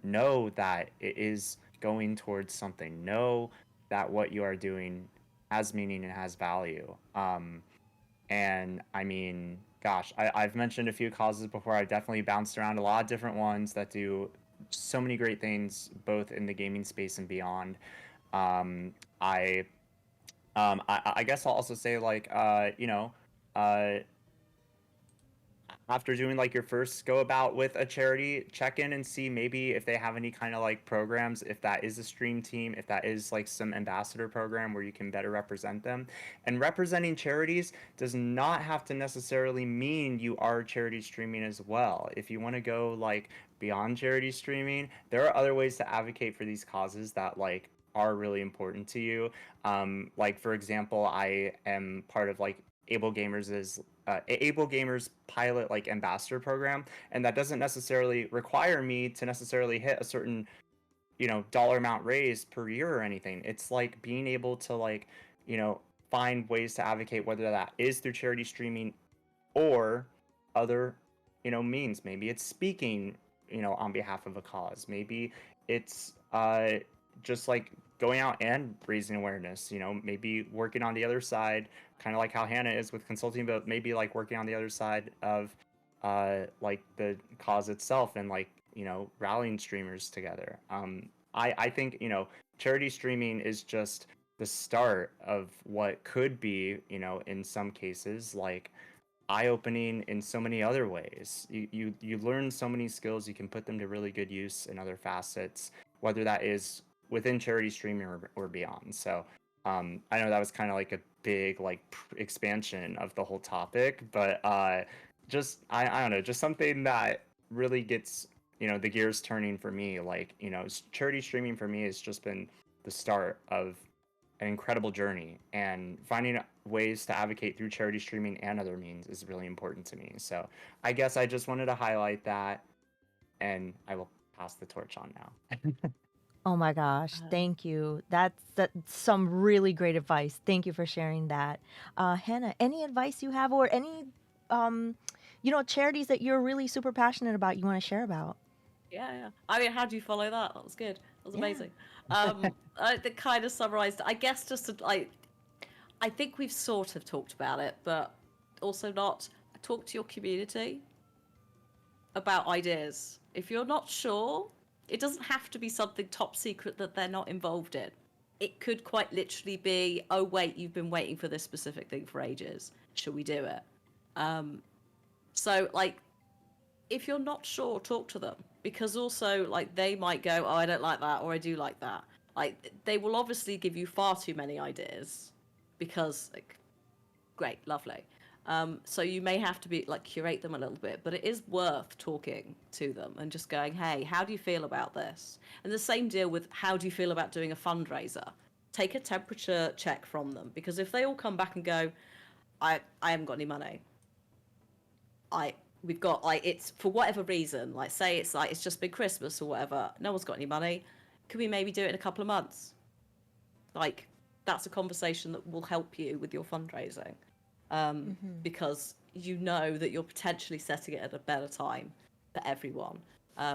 Know that it is going towards something. Know that what you are doing has meaning and has value. And I mean, gosh, I've mentioned a few causes before. I definitely bounced around a lot of different ones that do so many great things, both in the gaming space and beyond. Um, I I guess I'll also say like uh, after doing like your first go about with a charity, check in and see maybe if they have any kind of like programs, if that is a stream team, if that is like some ambassador program where you can better represent them. And representing charities does not have to necessarily mean you are charity streaming as well. If you want to go like beyond charity streaming, there are other ways to advocate for these causes that like are really important to you. Like for example, I am part of like Able Gamers pilot like ambassador program, and that doesn't necessarily require me to necessarily hit a certain dollar amount raised per year or anything. It's like being able to like you know find ways to advocate, whether that is through charity streaming or other means. Maybe it's speaking on behalf of a cause. Maybe it's just like going out and raising awareness. Maybe working on the other side, kind of like how Hannah is with consulting, but maybe like working on the other side of like the cause itself, and like rallying streamers together. I think charity streaming is just the start of what could be, in some cases, like eye-opening in so many other ways. You learn so many skills, you can put them to really good use in other facets, whether that is within charity streaming or beyond. So I know that was kind of like a big like expansion of the whole topic, but just I don't know, just something that really gets the gears turning for me. Like charity streaming for me has just been the start of an incredible journey, and finding ways to advocate through charity streaming and other means is really important to me. So I guess I just wanted to highlight that, and I will pass the torch on now. Oh my gosh, thank you. That's some really great advice. Thank you for sharing that. Hannah, any advice you have or any um charities that you're really super passionate about you want to share about? Yeah, yeah. I mean, how do you follow that? That was good. That was Yeah. amazing. That kind of summarized. I guess just to, like, I think we've sort of talked about it, but also not. Talk to your community about ideas. If you're not sure, it doesn't have to be something top secret that they're not involved in. It could quite literally be, oh wait, you've been waiting for this specific thing for ages. Shall we do it? So like, if you're not sure, talk to them, because also like they might go, oh, I don't like that, or I do like that. Like they will obviously give you far too many ideas, because like, great, lovely. So you may have to be like curate them a little bit, but it is worth talking to them and just going, hey, how do you feel about this? And the same deal with how do you feel about doing a fundraiser? Take a temperature check from them, because if they all come back and go, I haven't got any money. We've got like, it's for whatever reason, like say it's like it's just been Christmas or whatever, no one's got any money. Could we maybe do it in a couple of months? Like that's a conversation that will help you with your fundraising. because you know that you're potentially setting it at a better time for everyone.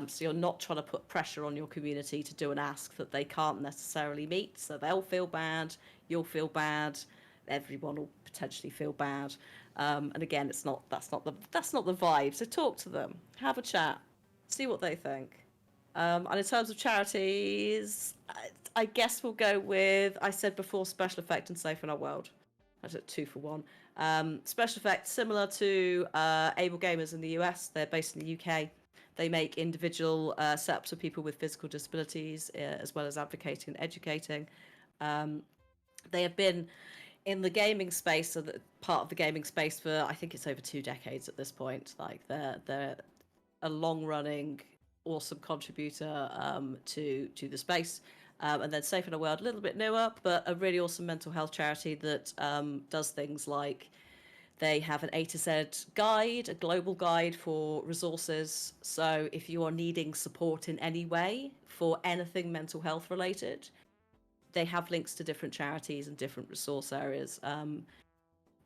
So you're not trying to put pressure on your community to do an ask that they can't necessarily meet. So they'll feel bad, you'll feel bad, everyone will potentially feel bad. And again, that's not the vibe. So talk to them, have a chat, see what they think. And in terms of charities, I guess we'll go with, I said before, Special Effect and Safe in Our World. I did 2 for 1. Special Effect, similar to Able Gamers in the US, they're based in the UK. They make individual setups for people with physical disabilities, as well as advocating and educating. They have been in the gaming space, so part of the gaming space for, I think it's over 2 decades at this point. Like they're a long-running, awesome contributor to the space. And then Safe in a World, a little bit newer, but a really awesome mental health charity that does things like they have an A to Z guide, a global guide for resources. So if you are needing support in any way for anything mental health related, they have links to different charities and different resource areas on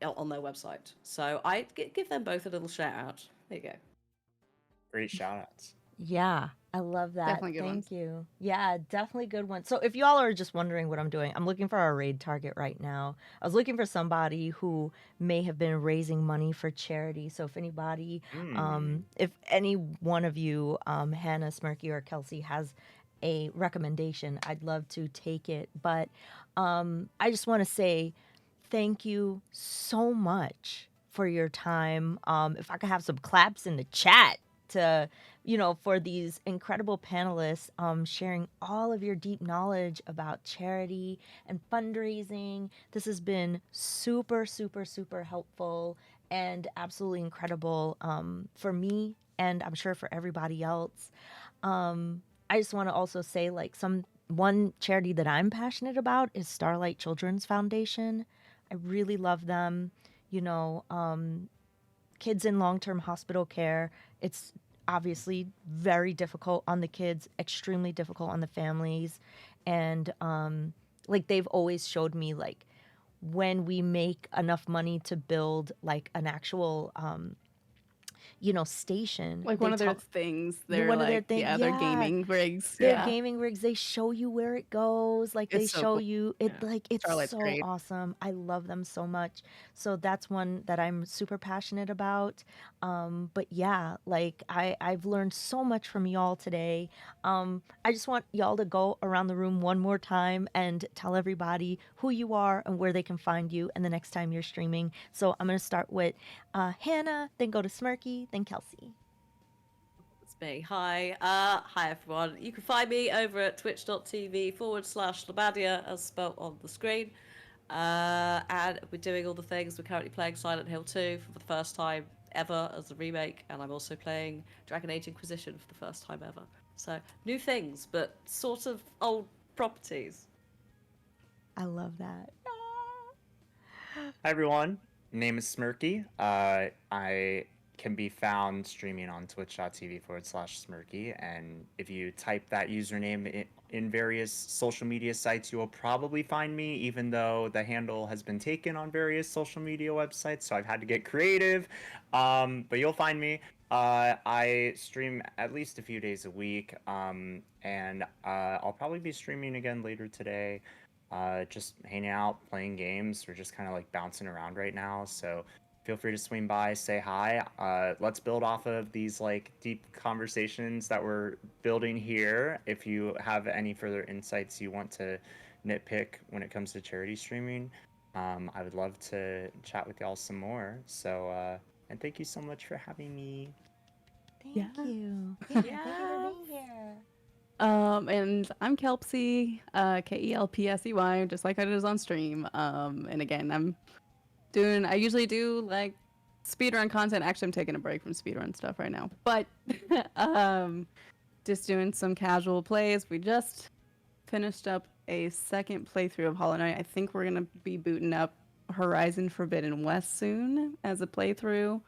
their website. So I give them both a little shout out. There you go. Great shout outs. Yeah, I love that. Definitely good Thank ones. you. Yeah, definitely good one. So if y'all are just wondering what I'm doing, I'm looking for a raid target right now. I was looking for somebody who may have been raising money for charity. So if anybody, if any one of you, Hannah, Smirky, or Kelsey has a recommendation, I'd love to take it. But I just want to say thank you so much for your time. If I could have some claps in the chat to, for these incredible panelists sharing all of your deep knowledge about charity and fundraising. This has been super, super, super helpful and absolutely incredible for me, and I'm sure for everybody else. I just want to also say, like, one charity that I'm passionate about is Starlight Children's Foundation. I really love them. Kids in long-term hospital care, it's obviously very difficult on the kids, extremely difficult on the families. And like, they've always showed me, like, when we make enough money to build like an actual station, Like they one of their tell things, they're one of their like, things, yeah, they're yeah, gaming rigs. their Yeah. gaming rigs, they show you where it goes, like they It's so show cool. you it, Yeah. like it's Starlight's so great. awesome. I love them so much. So that's one that I'm super passionate about. But yeah, like I've learned so much from y'all today. I just want y'all to go around the room one more time and tell everybody who you are and where they can find you and the next time you're streaming. So I'm going to start with Hannah, then go to Smirky, then Kelsey. It's me. Hi. Hi, everyone. You can find me over at twitch.tv/Labadia, as spelt on the screen. And we're doing all the things. We're currently playing Silent Hill 2 for the first time ever as a remake, and I'm also playing Dragon Age Inquisition for the first time ever. So, new things, but sort of old properties. I love that. Hi everyone, name is Smirky. I can be found streaming on twitch.tv/Smirky, and if you type that username in various social media sites, you will probably find me, even though the handle has been taken on various social media websites, so I've had to get creative, but you'll find me. I stream at least a few days a week, and I'll probably be streaming again later today. Just hanging out, playing games. We're just kind of like bouncing around right now. So feel free to swing by, say hi. Let's build off of these like deep conversations that we're building here. If you have any further insights you want to nitpick when it comes to charity streaming, I would love to chat with y'all some more. So, and thank you so much for having me. Thank Yeah. you. Yeah, thank you for being here. And I'm Kelpsey, Kelpsey, just like it is on stream. And again, I usually do like speedrun content. Actually, I'm taking a break from speedrun stuff right now, but just doing some casual plays. We just finished up a second playthrough of Hollow Knight. I think we're gonna be booting up Horizon Forbidden West soon as a playthrough,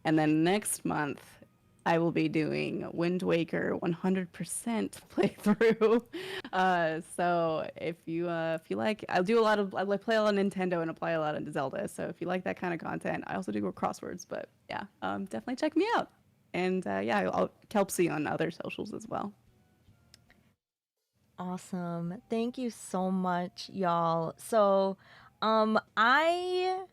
and then next month I will be doing Wind Waker 100% playthrough. So if you like, I play a lot of Nintendo and I play a lot of Zelda. So if you like that kind of content, I also do crosswords. But yeah, definitely check me out. And yeah, I'll Kelpsey on other socials as well. Awesome. Thank you so much, y'all. So, I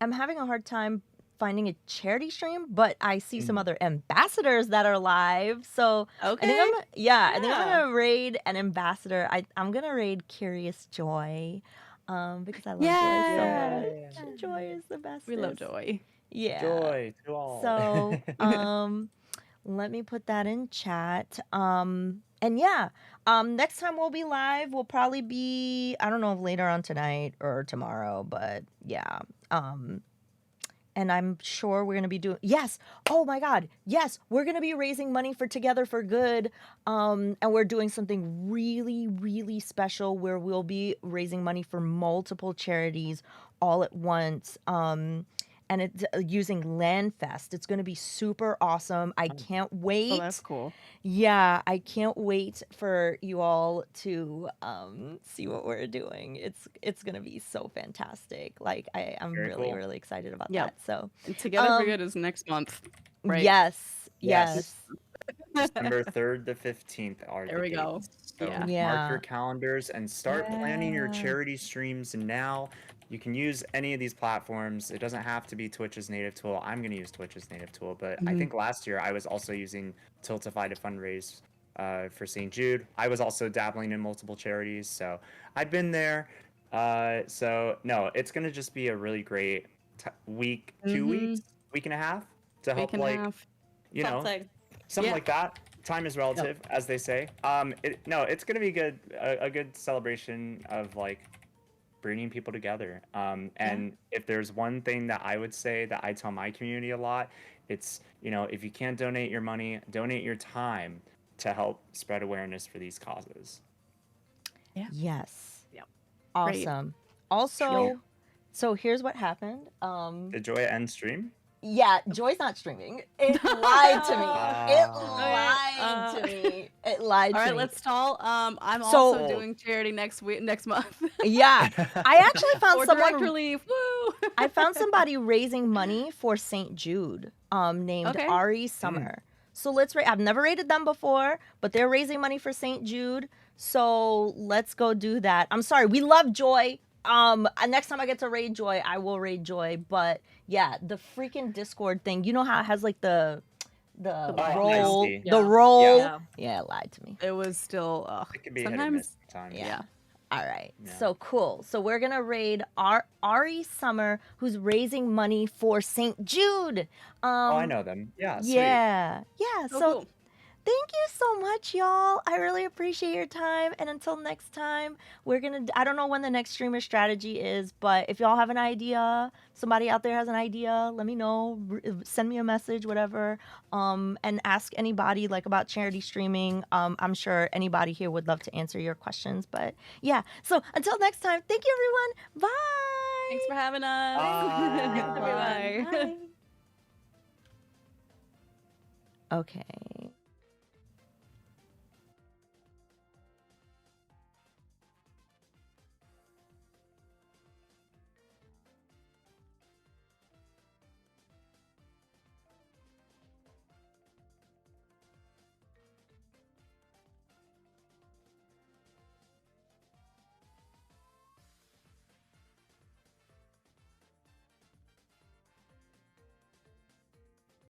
am having a hard time finding a charity stream, but I see some other ambassadors that are live. So I think Okay. I think I'm Yeah. gonna raid an ambassador. I'm gonna raid Curious Joy, because I love Joy so Yay! much. Joy is the bestest. We love Joy. Yeah. Joy to all. So, let me put that in chat. And yeah, next time we'll be live, we'll probably be, I don't know if later on tonight or tomorrow, but yeah. And I'm sure we're going to be doing, yes. Oh my God. Yes. We're going to be raising money for Together for Good. And we're doing something really, really special where we'll be raising money for multiple charities all at once. And it's using Landfest. It's going to be super awesome. I can't wait. Oh, that's cool. Yeah, I can't wait for you all to see what we're doing. It's gonna be so fantastic. Like I'm Very really cool. really excited about Yep. that. So And Together for Good is next month, right? yes, Yes. yes, December 3rd to 15th are There the we go. dates. So Yeah. mark Yeah. your calendars and start planning your Yeah. charity streams now. You can use any of these platforms. It doesn't have to be Twitch's native tool. I'm going to use Twitch's native tool, but I think last year I was also using Tiltify to fundraise for St. Jude. I was also dabbling in multiple charities, so I've been there. So no, it's going to just be a really great week, 2 weeks, week and a half to help Week and a like, half. you know, Something. something Yeah. like that. Time is relative, as they say. It's gonna be good, a good celebration of like bringing people together. And if there's one thing that I would say that I tell my community a lot, it's if you can't donate your money, donate your time to help spread awareness for these causes. yes. Yep. Great. Awesome. Also, True. so here's what happened. Did Joy end stream? Yeah, Joy's not streaming. It lied to me. It Ah. lied to me. It lied All to right, me. let's stall. I'm So- also doing charity next month. Yeah, I actually found For someone. direct relief. Woo! I found somebody raising money for St. Jude, named Okay. Ari Summer. So let's I've never rated them before, but they're raising money for St. Jude. So let's go do that. I'm sorry, we love Joy. Next time I get to raid Joy, I will raid Joy. But yeah, the freaking Discord thing. You know how it has like the I roll, see. the Yeah. roll. Yeah. Yeah, it lied to me. It was still It could be hit or sometimes. miss sometimes. Yeah. Yeah. All right. Yeah. So cool. So we're going to raid Ari Summer, who's raising money for St. Jude. Oh, I know them. Yeah. Sweet. Yeah. Yeah. Oh, So cool. thank you so much, y'all. I really appreciate your time. And until next time, I don't know when the next streamer strategy is, but if y'all have an idea, somebody out there has an idea, let me know. Send me a message, whatever. And ask anybody like about charity streaming. I'm sure anybody here would love to answer your questions. But yeah. So until next time, thank you, everyone. Bye. Thanks for having us. Bye. Bye. Okay.